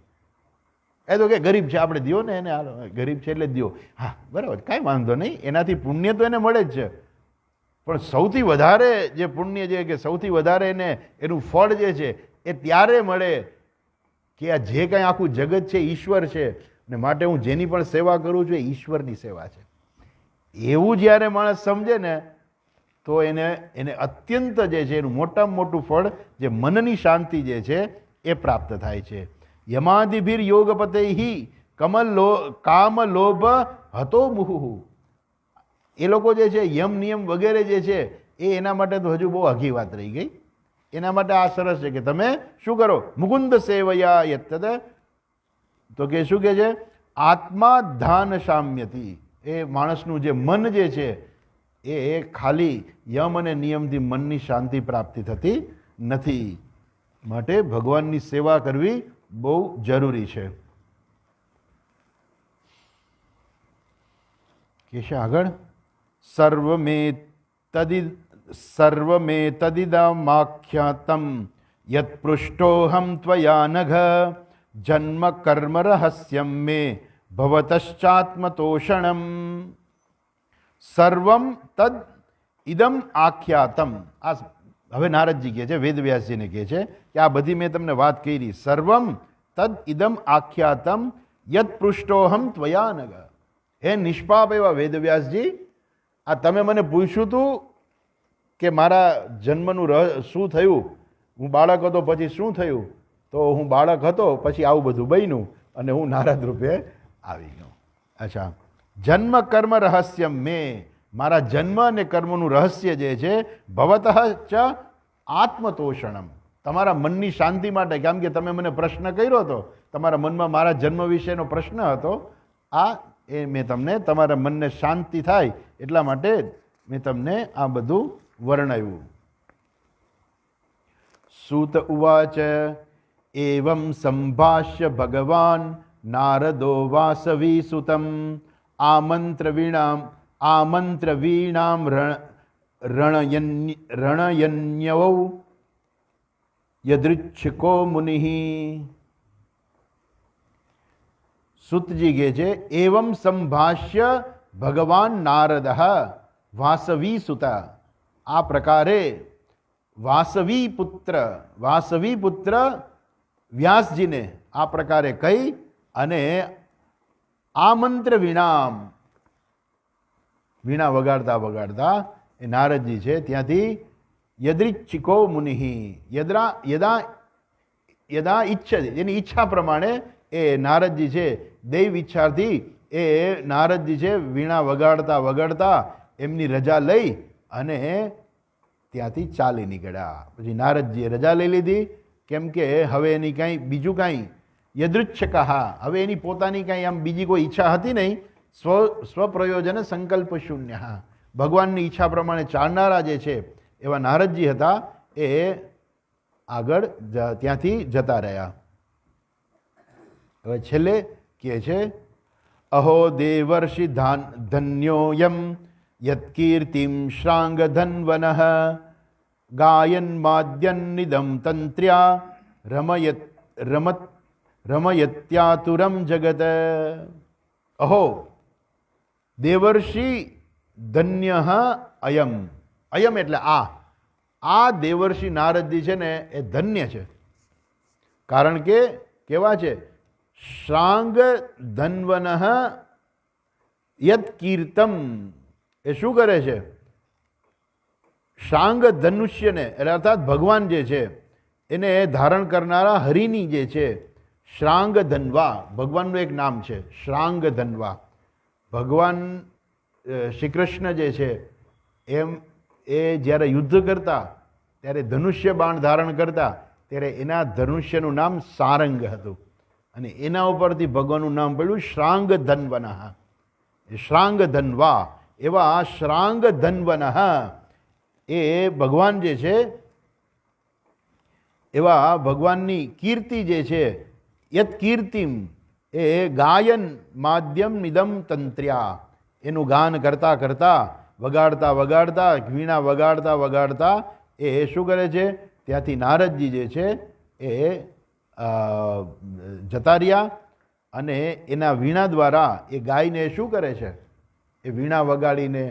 એ તો કે ગરીબ છે આપણે દો ને એને, હાલો ગરીબ છે એટલે દો, હા બરાબર, કાંઈ વાંધો નહીં, એનાથી પુણ્ય તો એને મળે જ છે. પણ સૌથી વધારે જે પુણ્ય છે કે સૌથી વધારે એને એનું ફળ જે છે એ ત્યારે મળે કે આ જે કાંઈ આખું જગત છે ઈશ્વર છે ને માટે હું જેની પણ સેવા કરું છું એ ઈશ્વરની સેવા છે. એવું જ્યારે માણસ સમજે ને તો એને અત્યંત જે છે એનું મોટામાં મોટું ફળ જે મનની શાંતિ જે છે એ પ્રાપ્ત થાય છે. યમાદિભીર યોગપતૈહિ કામ લોભ હતો મુહુ. એ લોકો જે છે યમ નિયમ વગેરે જે છે એ એના માટે તો હજુ બહુ અઘી વાત રહી ગઈ. એના માટે આ સરસ છે કે તમે શું કરો? મુકુંદ સેવયા યત્તદ. તો કે શું કે છે? આત્મા ધાન શામ્યતી. એ માણસનું જે મન જે છે એ ખાલી યમ અને નિયમથી મનની શાંતિ પ્રાપ્તિ થતી નથી. માટે ભગવાનની સેવા કરવી બહુ જરૂરી છે. કે છે આગળ સર્વમે તદિદમાખ્યાતમ યત પૃષ્ઠોહમ ત્વયા નઘ જન્મ કર્મ રહસ્યમ મે ભવતશ્ચાત્મતોષણમ. સર્વમ તદ ઇદમ આખ્યાતમ. આ હવે નારદજી કહે છે, વેદવ્યાસજીને કહે છે કે આ બધી મેં તમને વાત કરી. સર્વમ તદ ઇદમ આખ્યાતમ યત પૃષ્ઠોહમ ત્વયા નઘ. હે નિષ્પાપ એવા વેદવ્યાસજી, આ તમે મને પૂછ્યું હતું કે મારા જન્મનું શું થયું, હું બાળક હતો પછી શું થયું, તો હું બાળક હતો પછી આવું બધું બન્યું અને હું નારદ રૂપે આવી ગયો. અચ્છા, જન્મ કર્મ રહસ્યમ મેં, મારા જન્મ અને કર્મનું રહસ્ય જે છે, ભવતઃ ચ આત્મતોષણમ, તમારા મનની શાંતિ માટે. કેમ કે તમે મને પ્રશ્ન કર્યો હતો, તમારા મનમાં મારા જન્મ વિશેનો પ્રશ્ન હતો, એ મેં તમને તમારા મનને શાંતિ થાય એટલા માટે મેં તમને આ બધું વર્ણવ્યું. સૂત ઉવાચ એવં સંભાષ્ય ભગવાન નારદો વાસવી સુતમ આમંત્ર વીણામ રણયન્યવૌ યદૃચ્છકો મુનિ. સુતજી કહે છે, એવં સંભાષ્ય ભગવાન નારદ વાસવી સુતા, આ પ્રકારે વાસવી પુત્ર વ્યાસજીને આ પ્રકારે કહી અને આમંત્ર વીણા વગાડતા વગાડતા એ નારદજી છે ત્યાંથી યદૃચ્છિકો મુનિ, યદા ઈચ્છતિ, એની ઈચ્છા પ્રમાણે એ નારદજી છે દૈવ ઈચ્છાથી એ નારદજી છે વીણા વગાડતા વગાડતા એમની રજા લઈ અને ત્યાંથી ચાલી નીકળ્યા. પછી નારદજીએ રજા લઈ લીધી, કેમ કે હવે એની કાંઈ બીજું કાંઈ યદૃચ્છકઃ, હવે એની પોતાની કાંઈ આમ બીજી કોઈ ઈચ્છા હતી નહીં. સ્વપ્રયોજન સંકલ્પ શૂન્ય, ભગવાનની ઈચ્છા પ્રમાણે ચાલનારા જે છે એવા નારદજી હતા, એ આગળ ત્યાંથી જતા રહ્યા. હવે છેલ્લે કહે છે, અહો દેવર્ષિ ધન્યોયમ યત્કીર્તિમ શ્રાંગ ધન્વનઃ ગાયન માદ્યન્નિદમ તંત્ર્યા રમયત્યાતુરમ જગત. અહો દેવર્ષિ ધન્ય અયમ, અયમ એટલે આ દેવર્ષિ નારદજી છે ને એ ધન્ય છે. કારણ કે કેવા છે, શ્રાંગ ધન્વન યત કીર્તમ, એ શું કરે છે, શાંગ ધનુષ્યને એટલે અર્થાત ભગવાન જે છે એને ધારણ કરનારા હરિની જે છે શ્રાંગ ધન્વા, ભગવાનનું એક નામ છે શ્રાંગ ધન્વા. ભગવાન શ્રી કૃષ્ણ જે છે એ જ્યારે યુદ્ધ કરતા ત્યારે ધનુષ્ય બાણ ધારણ કરતા ત્યારે એના ધનુષ્યનું નામ સારંગ હતું અને એના ઉપરથી ભગવાનનું નામ પડ્યું શ્રાંગ ધન્વનઃ. શ્રાંગ ધન્વા, એવા શ્રાંગ ધન્વનઃ એ ભગવાન જે છે એવા ભગવાનની કીર્તિ જે છે, યત કીર્તિમ એ ગાયન માધ્યમ નિદમ તંત્ર્યા, એનું ગાન કરતા કરતા વગાડતા વગાડતા વીણા વગાડતા વગાડતા એ શું કરે છે, ત્યાંથી નારદજી જે છે એ જતા રહ્યા અને એના વીણા દ્વારા એ ગાયને શું કરે છે, એ વીણા વગાડીને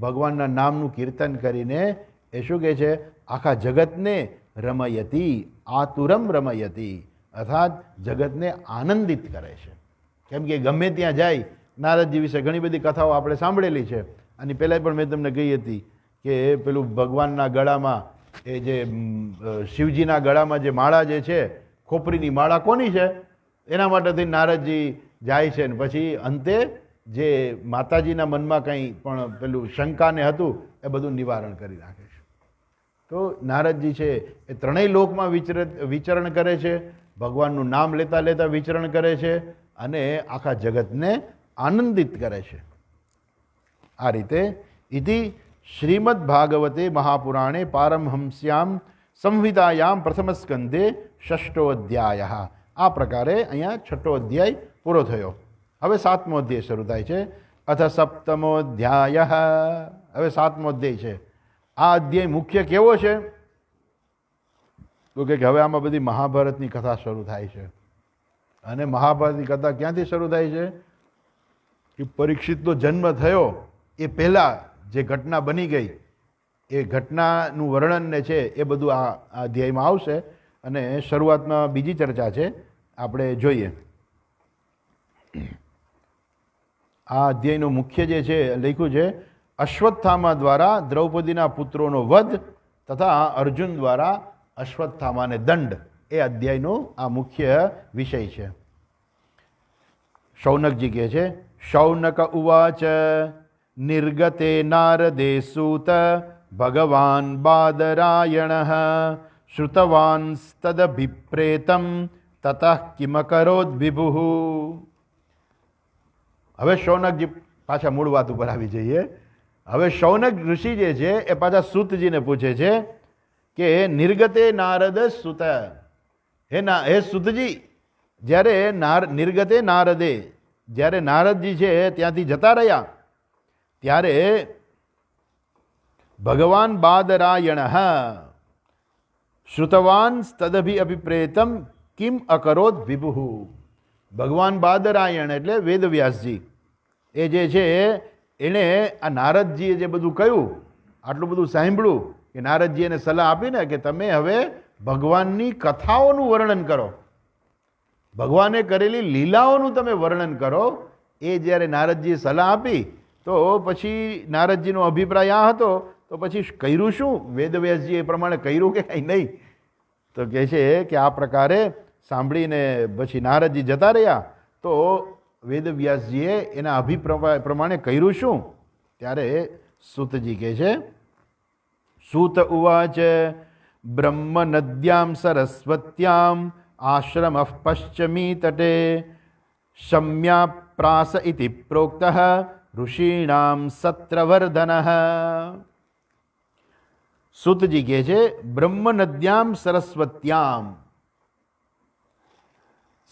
ભગવાનના નામનું કીર્તન કરીને એ શું કહે છે, આખા જગતને રમયતી, આતુરમ રમયતી, અર્થાત જગતને આનંદિત કરે છે. કેમ કે ગમે ત્યાં જાય, નારદજી વિશે ઘણી બધી કથાઓ આપણે સાંભળેલી છે અને પહેલાં પણ મેં તમને કહી હતી કે પેલું ભગવાનના ગળામાં એ જે શિવજીના ગળામાં જે માળા જે છે, ખોપરીની માળા કોની છે, એના માટેથી નારદજી જાય છે ને પછી અંતે જે માતાજીના મનમાં કંઈ પણ પેલું શંકાને હતું એ બધું નિવારણ કરી નાખે છે. તો નારદજી છે એ ત્રણેય લોકમાં વિચરણ કરે છે, ભગવાનનું નામ લેતા લેતા વિચરણ કરે છે અને આખા જગતને આનંદિત કરે છે. આ રીતે ઇતિ શ્રીમદ ભાગવતે મહાપુરાણે પારમહંસ્યામ સંહિતાયામ પ્રથમ સ્કંદે ષષ્ઠો અધ્યાય. આ પ્રકારે અહીંયા છઠ્ઠો અધ્યાય પૂરો થયો. હવે સાતમો અધ્યાય શરૂ થાય છે. અથ સપ્તમો અધ્યાય, હવે સાતમો અધ્યાય છે. આ અધ્યાય મુખ્ય કેવો છે, તો કે હવે આમાં બધી મહાભારતની કથા શરૂ થાય છે. અને મહાભારતની કથા ક્યાંથી શરૂ થાય છે કે પરીક્ષિતનો જન્મ થયો એ પહેલાં જે ઘટના બની ગઈ એ ઘટનાનું વર્ણનને છે એ બધું આ અધ્યાયમાં આવશે. અને શરૂઆતમાં બીજી ચર્ચા છે, આપણે જોઈએ. આ અધ્યાયનું મુખ્ય જે છે લખ્યું છે અશ્વત્થામા દ્વારા દ્રૌપદીના પુત્રોનો વધ તથા અર્જુન દ્વારા અશ્વત્થામાને દંડ એ અધ્યાયનો આ મુખ્ય વિષય છે. શૌનકજી કહે છે, શૌનક ઉવાચ નિર્ગતે નારદે સૂત ભગવાન બાદરાયણ શ્રુતવાન તદભિપ્રેતમ તતઃ કિમકરોદ વિભુઃ. હવે શૌનકજી પાછા મૂળ વાત ઉપર આવી જઈએ. હવે શૌનક ઋષિ જે છે એ પાછા સૂતજીને પૂછે છે કે નિર્ગતે નારદ સૂત, હે સૂતજી, જ્યારે નિર્ગતે નારદે, જ્યારે નારદજી છે ત્યાંથી જતા રહ્યા ત્યારે ભગવાન બાદરાયણ શ્રુતવાન તદભિ અભિપ્રેતમ કિમ અકરોદ વિભુઃ. ભગવાન બાદરાયણ એટલે વેદવ્યાસજી એ જે છે એણે આ નારદજીએ જે બધું કહ્યું, આટલું બધું સાંભળ્યું કે નારદજી એને સલાહ આપીને કે તમે હવે ભગવાનની કથાઓનું વર્ણન કરો, ભગવાને કરેલી લીલાઓનું તમે વર્ણન કરો. એ જ્યારે નારદજીએ સલાહ આપી તો પછી નારદજીનો અભિપ્રાય આ હતો, તો પછી કર્યું શું? વેદવ્યાસજી એ પ્રમાણે કર્યું કે કંઈ નહીં? તો કહે છે કે આ પ્રકારે સાંભળીને પછી નારદજી જતા રહ્યા તો વેદવ્યાસજીએ એના અભિપ્રાય પ્રમાણે કર્યું શું? ત્યારે સૂતજી કહે છે, સૂત ઉવાચ બ્રહ્મ નદ્યામ સરસ્વત્યામ આશ્રમ પશ્ચમી તટે શમ્યા પ્રાસ ઇતિ પ્રોક્ત ઋષિણામ સત્રવર્ધન. સૂતજી કહે છે, બ્રહ્મ નદ્યામ સરસ્વત્યામ,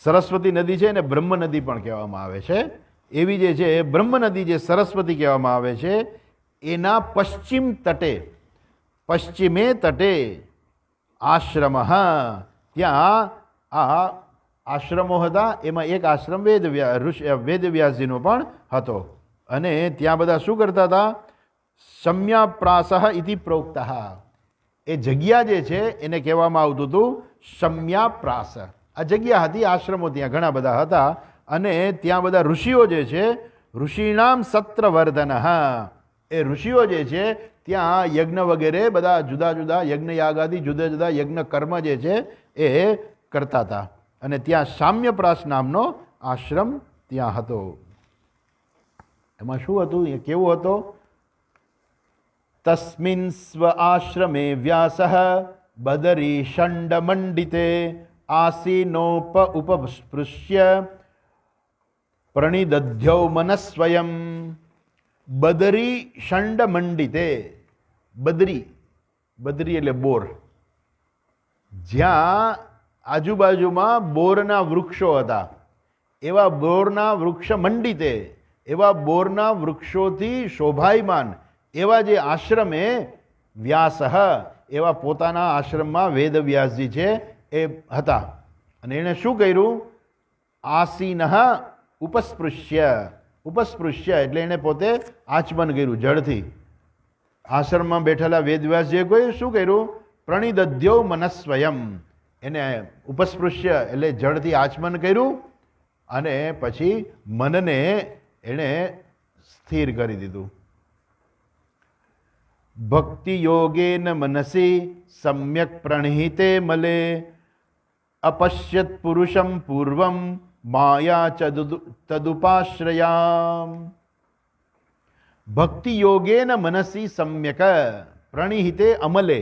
સરસ્વતી નદી છે ને બ્રહ્મ નદી પણ કહેવામાં આવે છે. એવી જે છે બ્રહ્મ નદી જે સરસ્વતી કહેવામાં આવે છે એના પશ્ચિમ તટે, પશ્ચિમે તટે આશ્રમ, ત્યાં આ આશ્રમો હતા. એમાં એક આશ્રમ વેદવ્યાસજીનો પણ હતો. અને ત્યાં બધા શું કરતા હતા? શમ્યાપ્રાસ ઇતિ પ્રોક્ત. એ જગ્યા જે છે એને કહેવામાં આવતું હતું શમ્યાપ્રાસ. આ જગ્યા હતી, આશ્રમો ત્યાં ઘણા બધા હતા. અને ત્યાં બધા ઋષિઓ જે છે, ઋષિણામ સત્રવર્ધન, એ ઋષિઓ જે છે ત્યાં યજ્ઞ વગેરે બધા જુદા જુદા યજ્ઞ યાગાદી જુદા જુદા યજ્ઞ કર્મ જે છે એ કરતા હતા. અને ત્યાં સામ્યપ્રાસ નામનો આશ્રમ ત્યાં હતો. એમાં શું હતું? એ કેવું હતો? તસ્મિન સ્વ આશ્રમે વ્યાસ બદરી ષંડ મંડિતે આસીનોપ ઉપસ્પૃશ્ય પ્રણિદધ્યૌ મનસ્વયં. બદરી ષંડ મંડિતે, બદરી, બદરી એટલે બોર, જ્યાં આજુબાજુમાં બોરના વૃક્ષો હતા એવા બોરના વૃક્ષ મંડિતે, એવા બોરના વૃક્ષોથી શોભાયમાન એવા જે આશ્રમે વ્યાસ, એવા પોતાના આશ્રમમાં વેદવ્યાસજી છે એ હતા. અને એણે શું કર્યું? આસીન ઉપસ્પૃશ્ય, ઉપસ્પૃશ્ય એટલે એણે પોતે આચમન કર્યું જળથી. આશ્રમમાં બેઠેલા વેદવ્યાસજીએ કોઈ શું કર્યું? પ્રણિદધ્યો મનસ્વયં, એને ઉપસ્પૃશ્ય એટલે જળથી આચમન કર્યું અને પછી મનને એણે સ્થિર કરી દીધું. ભક્તિ યોગેન મનસી સમ્યક પ્રણહિતે મલે અપશ્યત પુરુષમ પૂર્વમ માયા તદુપાશ્રયામ. ભક્તિ યોગેન મનસી સમ્યક પ્રણહિતે અમલે,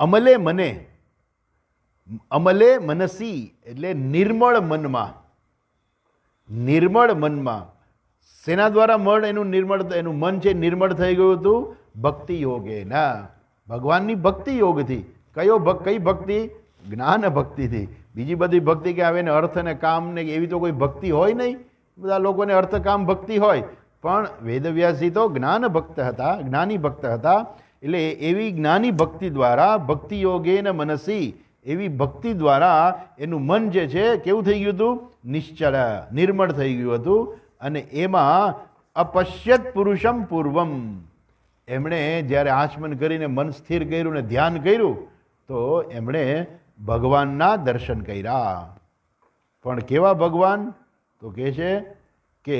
અમલે મને, અમલે મનસી એટલે નિર્મળ મનમાં, નિર્મળ મનમાં. શેના દ્વારા મન એનું નિર્મળ, એનું મન છે નિર્મળ થઈ ગયું હતું? ભક્તિ યોગે ના, ભગવાનની ભક્તિ યોગથી. કઈ ભક્તિ? જ્ઞાન ભક્તિથી. બીજી બધી ભક્તિ કે આવે ને અર્થ ને કામ ને એવી તો કોઈ ભક્તિ હોય નહીં. બધા લોકોને અર્થ કામ ભક્તિ હોય, પણ વેદવ્યાસજી તો જ્ઞાન ભક્ત હતા, જ્ઞાની ભક્ત હતા. એટલે એવી જ્ઞાની ભક્તિ દ્વારા ભક્તિ યોગેન મનસી, એવી ભક્તિ દ્વારા એનું મન જે છે કેવું થઈ ગયું હતું? નિશ્ચળ, નિર્મળ થઈ ગયું હતું. અને એમાં અપશ્યત પુરુષમ પૂર્વમ, એમણે જ્યારે આચમન કરીને મન સ્થિર કર્યું ને ધ્યાન કર્યું તો એમણે ભગવાનના દર્શન કર્યા. પણ કેવા ભગવાન? તો કહે છે કે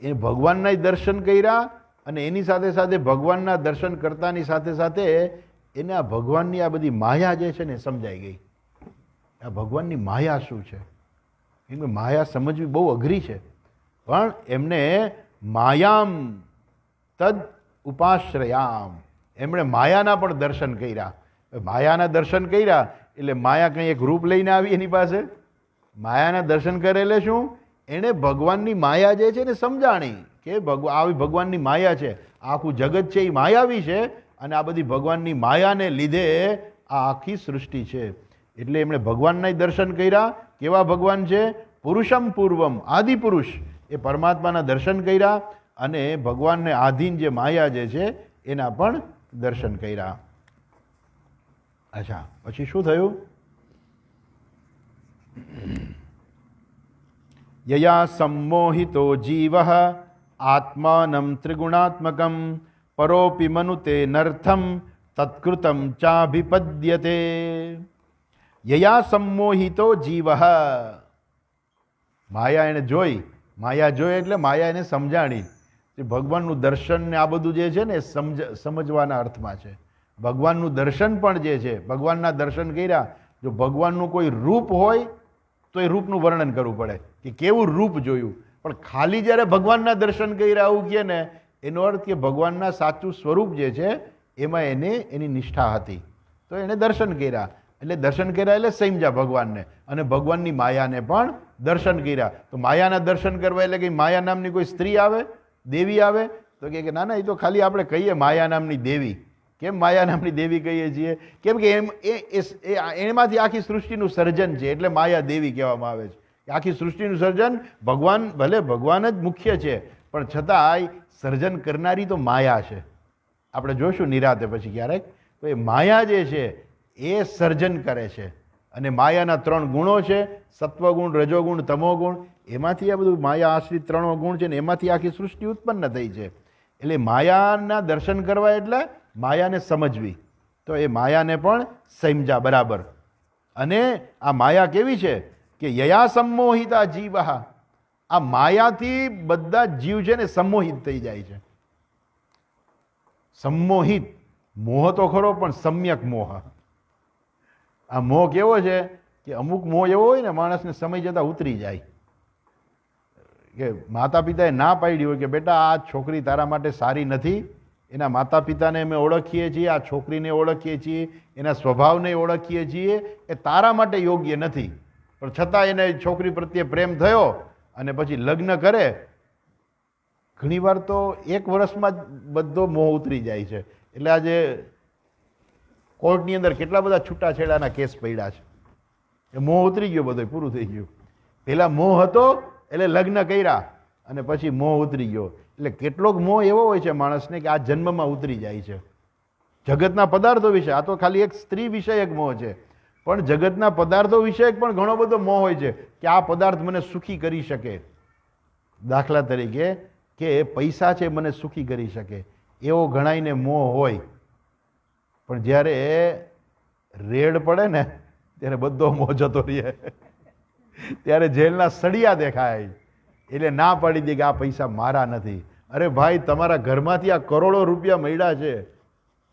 એ ભગવાનના દર્શન કર્યા અને એની સાથે સાથે ભગવાનના દર્શન કરતાની સાથે સાથે એને આ ભગવાનની આ બધી માયા જે છે ને સમજાઈ ગઈ. આ ભગવાનની માયા શું છે, કેમ કે માયા સમજવી બહુ અઘરી છે. પણ એમને માયામ તદ ઉપાશ્રયામ, એમણે માયાના પણ દર્શન કર્યા. માયાના દર્શન કર્યા એટલે માયા કંઈ એક રૂપ લઈને આવી એની પાસે. માયાના દર્શન કરે એટલે શું, એણે ભગવાનની માયા જે છે ને સમજાણી કે આવી ભગવાનની માયા છે, આખું જગત છે એ માયાવી છે અને આ બધી ભગવાનની માયાને લીધે આ આખી સૃષ્ટિ છે. એટલે એમણે ભગવાનના દર્શન કર્યા. કેવા ભગવાન છે? પુરુષમ પૂર્વમ, આદિ પુરુષ, એ પરમાત્માના દર્શન કર્યા અને ભગવાનને આધીન જે માયા જે છે એના પણ દર્શન કર્યા. અચ્છા, પછી શું થયું? યયા સંમોહિતો જીવ આત્માનમ ત્રિગુણાત્મકમ પરોપી મનુતે નર્થમ તત્કૃતમ ચાભિપદ્યતે. યયા સંમોહિતો જીવ, માયા એને જોઈ. માયા જોઈ એટલે માયા એને સમજાણી. ભગવાનનું દર્શન ને આ બધું જે છે ને સમજવાના અર્થમાં છે. ભગવાનનું દર્શન પણ જે છે, ભગવાનના દર્શન કર્યા. જો ભગવાનનું કોઈ રૂપ હોય તો એ રૂપનું વર્ણન કરવું પડે કે કેવું રૂપ જોયું. પણ ખાલી જ્યારે ભગવાનના દર્શન કર્યા આવું કહે ને, એનો અર્થ કે ભગવાનના સાચું સ્વરૂપ જે છે એમાં એને એની નિષ્ઠા હતી, તો એણે દર્શન કર્યા. એટલે દર્શન કર્યા એટલે સમજ્યા ભગવાનને, અને ભગવાનની માયાને પણ દર્શન કર્યા. તો માયાના દર્શન કરવા એટલે કે માયા નામની કોઈ સ્ત્રી આવે, દેવી આવે? તો કે ના ના, એ તો ખાલી આપણે કહીએ માયા નામની દેવી. કેમ માયા નામની દેવી કહીએ છીએ? કેમ કે એમાંથી આખી સૃષ્ટિનું સર્જન છે, એટલે માયા દેવી કહેવામાં આવે છે. આખી સૃષ્ટિનું સર્જન ભગવાન, ભલે ભગવાન જ મુખ્ય છે, પણ છતાંય સર્જન કરનારી તો માયા છે. આપણે જોઈશું નિરાતે પછી ક્યારેક. તો એ માયા જે છે એ સર્જન કરે છે. અને માયાના 3 ગુણો છે, સત્વગુણ, રજોગુણ, તમોગુણ. એમાંથી આ બધું માયા આશ્રિત 3 ગુણ છે ને એમાંથી આખી સૃષ્ટિ ઉત્પન્ન થઈ છે. એટલે માયાના દર્શન કરવા એટલે માયાને સમજવી. તો એ માયાને પણ સમજ્યા બરાબર. અને આ માયા કેવી છે કે યયા સંમોહિતા જીવ, આ માયાથી બધા જીવ છે ને સંમોહિત થઈ જાય છે. સંમોહિત, મોહ તો ખરો પણ સમ્યક મોહ. આ મોહ કેવો છે કે અમુક મોહ એવો હોય ને માણસને સમય જતાં ઉતરી જાય. કે માતા પિતાએ ના પાડી હોય કે બેટા આ છોકરી તારા માટે સારી નથી. એના માતા પિતાને અમે ઓળખીએ છીએ, આ છોકરીને ઓળખીએ છીએ, એના સ્વભાવને ઓળખીએ છીએ, એ તારા માટે યોગ્ય નથી. પણ છતાં એને છોકરી પ્રત્યે પ્રેમ થયો અને પછી લગ્ન કરે. ઘણીવાર તો 1 વર્ષમાં જ બધો મોહ ઉતરી જાય છે. એટલે આજે કોર્ટની અંદર કેટલા બધા છૂટાછેડાના કેસ પડ્યા છે. એ મોહ ઉતરી ગયો, બધો પૂરું થઈ ગયું. પહેલાં મોહ હતો એટલે લગ્ન કર્યા અને પછી મોહ ઉતરી ગયો. એટલે કેટલોક મોહ એવો હોય છે માણસને કે આ જન્મમાં ઉતરી જાય છે. જગતના પદાર્થો વિશે, આ તો ખાલી એક સ્ત્રી વિષયક મોહ છે, પણ જગતના પદાર્થો વિષયક પણ ઘણો બધો મોહ હોય છે કે આ પદાર્થ મને સુખી કરી શકે. દાખલા તરીકે કે પૈસા છે મને સુખી કરી શકે, એવો ઘણાઈને મોહ હોય. પણ જ્યારે રેડ પડે ને ત્યારે બધો મોહ જતો રહે. ત્યારે જેલના સળિયા દેખાય એટલે ના પાડી દે કે આ પૈસા મારા નથી. અરે ભાઈ, તમારા ઘરમાંથી આ કરોડો રૂપિયા મળ્યા છે,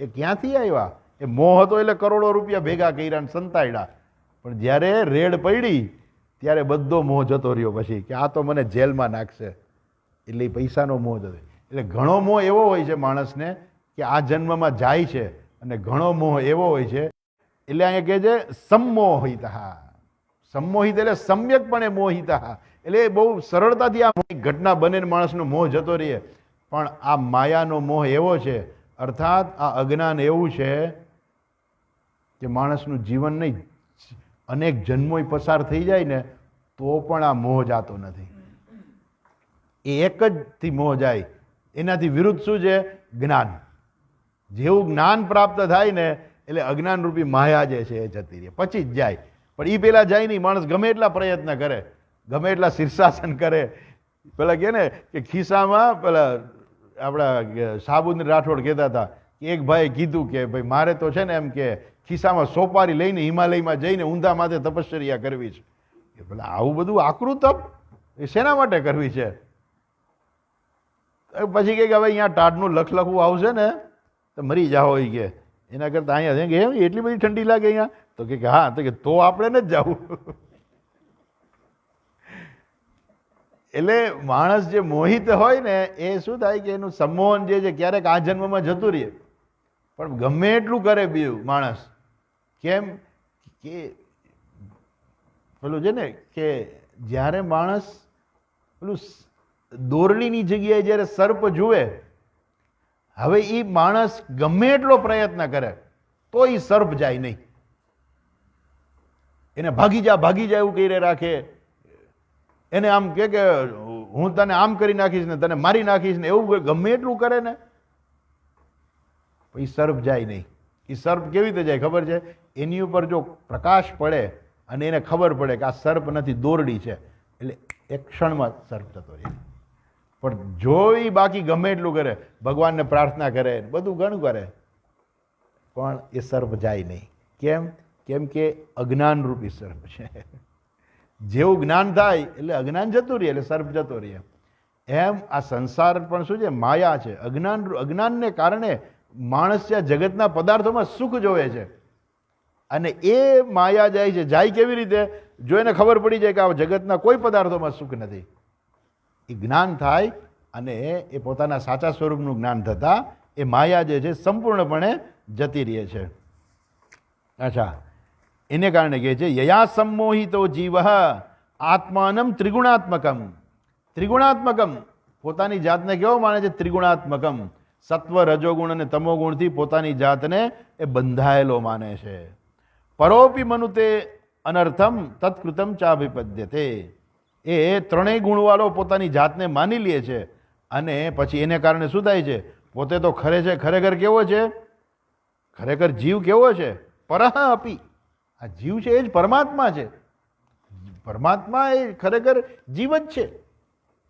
એ ક્યાંથી આવ્યા? એ મોહ હતો એટલે કરોડો રૂપિયા ભેગા કર્યા ને સંતાડ્યા. પણ જ્યારે રેડ પડી ત્યારે બધો મોહ જતો રહ્યો પછી કે આ તો મને જેલમાં નાખશે. એટલે એ પૈસાનો મોહ જતો. એટલે ઘણો મોહ એવો હોય છે માણસને કે આ જન્મમાં જાય છે, અને ઘણો મોહ એવો હોય છે. એટલે અહીંયા કહે છે સંમોહિત. સંમોહિત એટલે સમ્યકપણે મોહિત. એટલે બહુ સરળતાથી આ ઘટના બને માણસનો મોહ જતો રહે. પણ આ માયાનો મોહ એવો છે, અર્થાત આ અજ્ઞાન એવું છે કે માણસનું જીવન નહીં, અનેક જન્મો પસાર થઈ જાય ને તો પણ આ મોહ જાતો નથી. એ એક જ થી મોહ જાય. એનાથી વિરુદ્ધ શું છે? જ્ઞાન. જેવું જ્ઞાન પ્રાપ્ત થાય ને એટલે અજ્ઞાન રૂપી માયા જે છે એ જતી રહે, પછી જ જાય. પણ એ પેલા જાય નહીં. માણસ ગમે એટલા પ્રયત્ન કરે, ગમે એટલા શીર્ષાસન કરે. પેલા કહે ને કે ખિસ્સામાં પેલા આપણા સાબુદ્દીન રાઠોડ કહેતા હતા કે એક ભાઈએ કીધું કે ભાઈ મારે તો છે ને એમ કે ખિસ્સામાં સોપારી લઈને હિમાલયમાં જઈને ઊંધા માથે તપશ્ચર્યા કરવી છે. કે પેલા આવું બધું આકરું તપ એ શેના માટે કરવી છે? પછી કે હવે અહીંયા ટાઢનું લખવું આવશે ને તો મરી જાઓ એ કે, એના કરતાં અહીંયા કે એમ એટલી બધી ઠંડી લાગે અહીંયા, તો કે હા, તો આપણે ને જ જવું. એટલે માણસ જે મોહિત હોય ને એ શું થાય કે એનું સંમોહન જે છે ક્યારેક આ જન્મમાં જતું રહે, પણ ગમે એટલું કરે બીજું માણસ. કેમ કે પેલું છે ને કે જ્યારે માણસ પેલું દોરડીની જગ્યાએ જ્યારે સર્પ જુએ, હવે એ માણસ ગમે એટલો પ્રયત્ન કરે તો એ સર્પ જાય નહીં. એને ભાગી જા એવું કહી રાખે, એને આમ કે હું તને આમ કરી નાખીશ ને તને મારી નાખીશ ને એવું ગમે એટલું કરે ને, એ સર્પ જાય નહીં. એ સર્પ કેવી રીતે જાય ખબર છે? એની ઉપર જો પ્રકાશ પડે અને એને ખબર પડે કે આ સર્પ નથી, દોરડી છે, એટલે એક ક્ષણમાં સર્પ જતો રહે. પણ જો એ બાકી ગમે એટલું કરે, ભગવાનને પ્રાર્થના કરે, બધું ઘણું કરે, પણ એ સર્પ જાય નહીં. કેમ કે અજ્ઞાન રૂપી સર્પ છે. જેવું જ્ઞાન થાય એટલે અજ્ઞાન જતું રહે, એટલે સર્પ જતો રહે. એમ આ સંસાર પણ શું છે? માયા છે. અજ્ઞાનને કારણે માણસ છે જગતના પદાર્થોમાં સુખ જોવે છે, અને એ માયા જાય છે. જાય કેવી રીતે? જો એને ખબર પડી જાય કે આ જગતના કોઈ પદાર્થોમાં સુખ નથી, એ જ્ઞાન થાય અને એ પોતાના સાચા સ્વરૂપનું જ્ઞાન થતાં એ માયા જે છે સંપૂર્ણપણે જતી રહે છે. અચ્છા, એને કારણે કહે છે યયા સંમોહિતો જીવ આત્માનમ ત્રિગુણાત્મકમ. ત્રિગુણાત્મકમ પોતાની જાતને કેવો માને છે? ત્રિગુણાત્મકમ. સત્વ, રજોગુણ અને તમોગુણથી પોતાની જાતને એ બંધાયેલો માને છે. પરોપી મનુતે અનર્થમ તત્કૃતમ ચાભિપદ્યતે. એ ત્રણેય ગુણવાળો પોતાની જાતને માની લે છે, અને પછી એને કારણે શું થાય છે? પોતે તો ખરેખર કેવો છે? ખરેખર જીવ કેવો છે? પરહ અપી. આ જીવ છે એ જ પરમાત્મા છે. પરમાત્મા એ ખરેખર જીવ જ છે,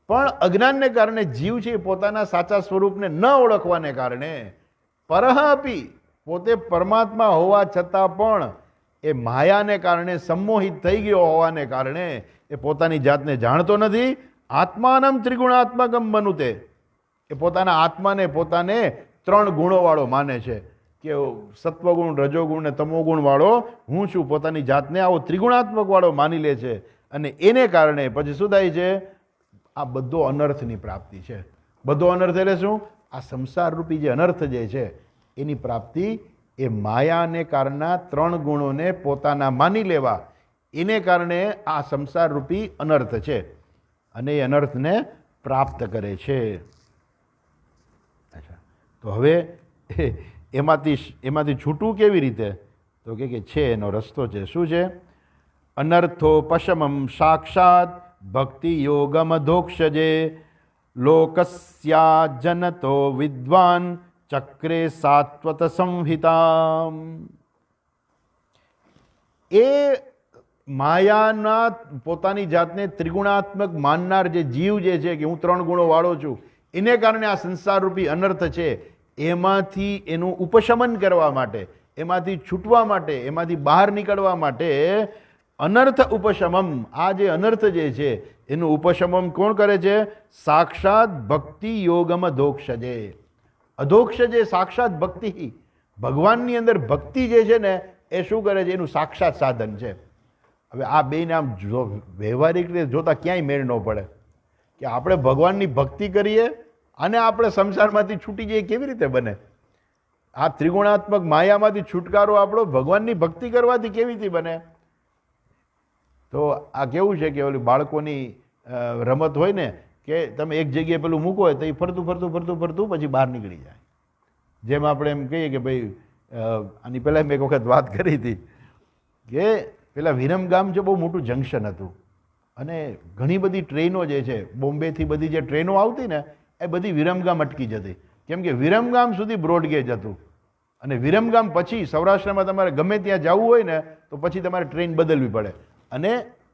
પણ અજ્ઞાનને કારણે જીવ છે પોતાના સાચા સ્વરૂપને ન ઓળખવાને કારણે પરહ અપી, પોતે પરમાત્મા હોવા છતાં પણ એ માયાને કારણે સંમોહિત થઈ ગયો હોવાને કારણે એ પોતાની જાતને જાણતો નથી. આત્માનમ ત્રિગુણાત્મકમ બનુતે. એ પોતાના આત્માને પોતાને ત્રણ ગુણોવાળો માને છે કે સત્વગુણ, રજોગુણ ને તમોગુણ વાળો હું છું. પોતાની જાતને આવો ત્રિગુણાત્મક વાળો માની લે છે, અને એને કારણે પછી શું થાય છે? આ બધો અનર્થની પ્રાપ્તિ છે. બધો અનર્થ એટલે શું? આ સંસાર રૂપી જે અનર્થ જે છે એની પ્રાપ્તિ એ માયાને કારણના ત્રણ ગુણોને પોતાના માની લેવા, એને કારણે આ સંસાર રૂપી અનર્થ છે, અને એ અનર્થને પ્રાપ્ત કરે છે. અચ્છા, તો હવે એમાંથી છૂટવું કેવી રીતે? તો કે છે એનો રસ્તો છે. શું છે? અનર્થોપશમમ સાક્ષાત ભક્તિ યોગમ અધોક્ષજે લોકસ્યા જનતો વિદ્વાન ચક્રે સાત્વત સંહિતા. એ માયાના પોતાની જાતને ત્રિગુણાત્મક માનનાર જે જીવ જે છે કે હું ત્રણ ગુણો વાળો છું, એને કારણે આ સંસાર રૂપી અનર્થ છે, એમાંથી એનું ઉપશમન કરવા માટે, એમાંથી છૂટવા માટે, એમાંથી બહાર નીકળવા માટે અનર્થ ઉપશમમ, આ જે અનર્થ જે છે એનું ઉપશમન કોણ કરે છે? સાક્ષાત ભક્તિ યોગમ અધોક્ષજે. અધોક્ષજે સાક્ષાત ભક્તિ. ભગવાનની અંદર ભક્તિ જે છે ને એ શું કરે છે? એનું સાક્ષાત સાધન છે. હવે આ બે નામ વ્યવહારિક રીતે જોતા ક્યાંય મેળ ન પડે કે આપણે ભગવાનની ભક્તિ કરીએ અને આપણે સંસારમાંથી છૂટી જઈએ, કેવી રીતે બને? આ ત્રિગુણાત્મક માયામાંથી છુટકારો આપણો ભગવાનની ભક્તિ કરવાથી કેવી રીતે બને? તો આ કેવું છે કે ઓલી બાળકોની રમત હોય ને કે તમે એક જગ્યાએ પેલું મૂકો હોય તો એ ફરતું પછી બહાર નીકળી જાય. જેમ આપણે એમ કહીએ કે ભાઈ આની પહેલાં મેં એક વખત વાત કરી હતી કે પેલા વિરમગામ છે બહુ મોટું જંકશન હતું, અને ઘણી બધી ટ્રેનો જે છે બોમ્બેથી બધી જે ટ્રેનો આવતી ને એ બધી વિરમગામ અટકી જતી, કેમ કે વિરમગામ સુધી બ્રોડગેજ હતું, અને વિરમગામ પછી સૌરાષ્ટ્રમાં તમારે ગમે ત્યાં જવું હોય ને તો પછી તમારે ટ્રેન બદલવી પડે અને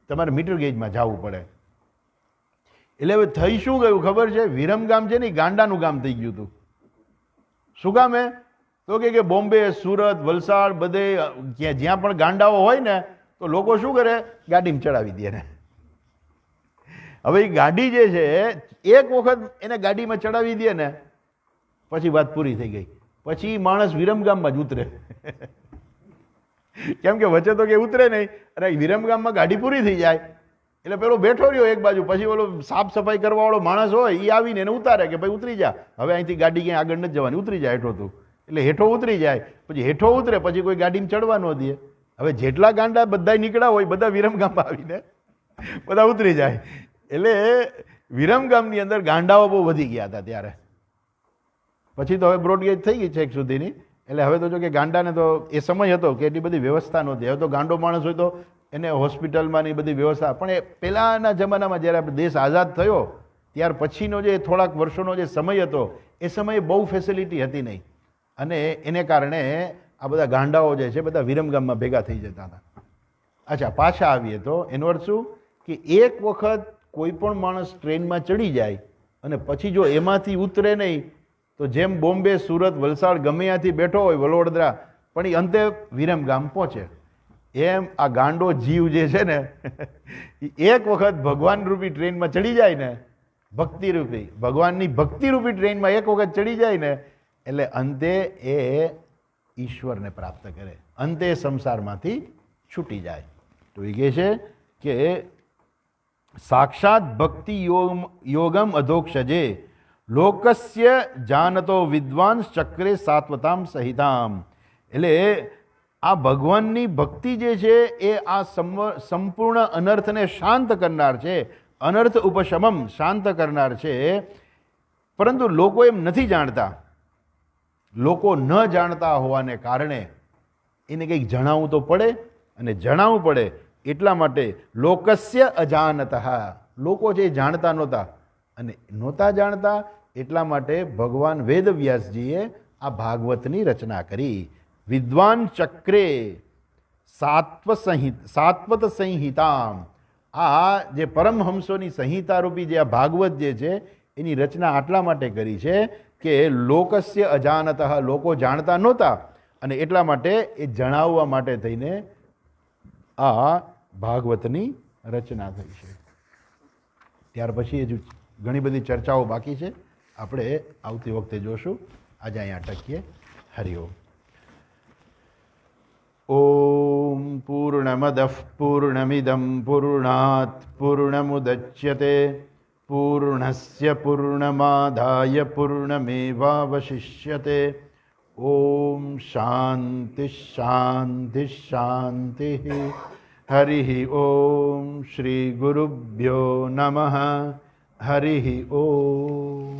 તમારે મીટર ગેજમાં જવું પડે. એટલે હવે થઈ શું ગયું ખબર છે? વિરમગામ છે ને ગાંડાનું ગામ થઈ ગયું હતું. શું કામ હે? તો કે બોમ્બે, સુરત, વલસાડ બધે જ્યાં પણ ગાંડાઓ હોય ને તો લોકો શું કરે? ગાડીમાં ચડાવી દે ને. હવે એ ગાડી જે છે એક વખત એને ગાડીમાં ચડાવી દે ને પછી વાત પૂરી થઈ ગઈ. પછી માણસ વિરમગામમાં જ ઉતરે. કેમ કે વચ્ચે તો કે ઉતરે નહીં, અને વિરમગામમાં ગાડી પૂરી થઈ જાય એટલે પેલો બેઠો રહ્યો એક બાજુ, પછી ઓલો સાફ સફાઈ કરવા વાળો માણસ હોય એ આવીને એને ઉતારે કે ભાઈ ઉતરી જા, હવે અહીંથી ગાડી ક્યાંય આગળ નથી જવાની, ઉતરી જાય હેઠો તું. એટલે હેઠો ઉતરી જાય, પછી હેઠો ઉતરે પછી કોઈ ગાડીમાં ચડવા ન દે. હવે જેટલા ગાંડા બધા નીકળ્યા હોય બધા વિરમગામમાં આવીને બધા ઉતરી જાય. એટલે વિરમગામની અંદર ગાંડાઓ બહુ વધી ગયા હતા ત્યારે. પછી તો હવે બ્રોડગેજ થઈ ગઈ છે એક સુધીની. એટલે હવે તો જો કે ગાંડાને તો એ સમય હતો કે એટલી બધી વ્યવસ્થા નહોતી. હવે તો ગાંડો માણસ હોય તો એને હોસ્પિટલમાં ની બધી વ્યવસ્થા. પણ એ પહેલાંના જમાનામાં જ્યારે આપણે દેશ આઝાદ થયો ત્યાર પછીનો જે થોડાક વર્ષોનો જે સમય હતો એ સમયે બહુ ફેસિલિટી હતી નહીં, અને એને કારણે આ બધા ગાંડાઓ જે છે બધા વિરમગામમાં ભેગા થઈ જતા હતા. અચ્છા, પાછા આવીએ તો એનો અર્થ શું કે એક વખત કોઈ પણ માણસ ટ્રેનમાં ચડી જાય અને પછી જો એમાંથી ઉતરે નહીં તો જેમ બોમ્બે, સુરત, વલસાડ ગમે ત્યાંથી બેઠો હોય, વડોદરા, પણ એ અંતે વિરમગામ પહોંચે. એમ આ ગાંડો જીવ જે છે ને એક વખત ભગવાન રૂપી ટ્રેનમાં ચડી જાય ને, ભક્તિ રૂપી ભગવાનની ભક્તિ રૂપી ટ્રેનમાં એક વખત ચડી જાય ને એટલે અંતે એ ઈશ્વરને પ્રાપ્ત કરે, અંતે સંસારમાંથી છૂટી જાય. તો એ કહે છે કે સાક્ષાત ભક્તિ યોગમ અધોક્ષજે લોકસ્ય જાનતો વિદ્વાન ચક્રે સાત્વતામ સહિતામ. એટલે આ ભગવાનની ભક્તિ જે છે એ આ સંપૂર્ણ અનર્થને શાંત કરનાર છે, અનર્થ ઉપશમમ શાંત કરનાર છે. પરંતુ લોકો એમ નથી જાણતા. લોકો ન જાણતા હોવાને કારણે એને કંઈક જણાવવું તો પડે, અને જણાવવું પડે એટલા માટે લોકસ્ય અજાનતઃ, લોકો જે જાણતા નહોતા, અને નહોતા જાણતા એટલા માટે ભગવાન વેદવ્યાસજીએ આ ભાગવતની રચના કરી. વિદ્વાન ચક્રે સાત્વત સંહિતા, આ જે પરમહંસોની સંહિતા રૂપી જે આ ભાગવત જે છે એની રચના આટલા માટે કરી છે કે લોકસ્ય અજાનતઃ, લોકો જાણતા નહોતા, અને એટલા માટે એ જણાવવા માટે થઈને આ ભાગવતની રચના થઈ છે. ત્યાર પછી હજુ ઘણી બધી ચર્ચાઓ બાકી છે, આપણે આવતી વખતે જોશું. આજે અહીંયા અટકીએ. હરિઓમ. ઓમ પૂર્ણમદઃ પૂર્ણમિદં પૂર્ણાત પૂર્ણમુદચ્યતે પૂર્ણસ્ય પૂર્ણમાદાય પૂર્ણમેવાવશિષ્યતે. ઓમ શાંતિ શાંતિ શાંતિ. હરિ ઓમ શ્રી ગુરુભ્યો નમઃ. હરિ ઓમ.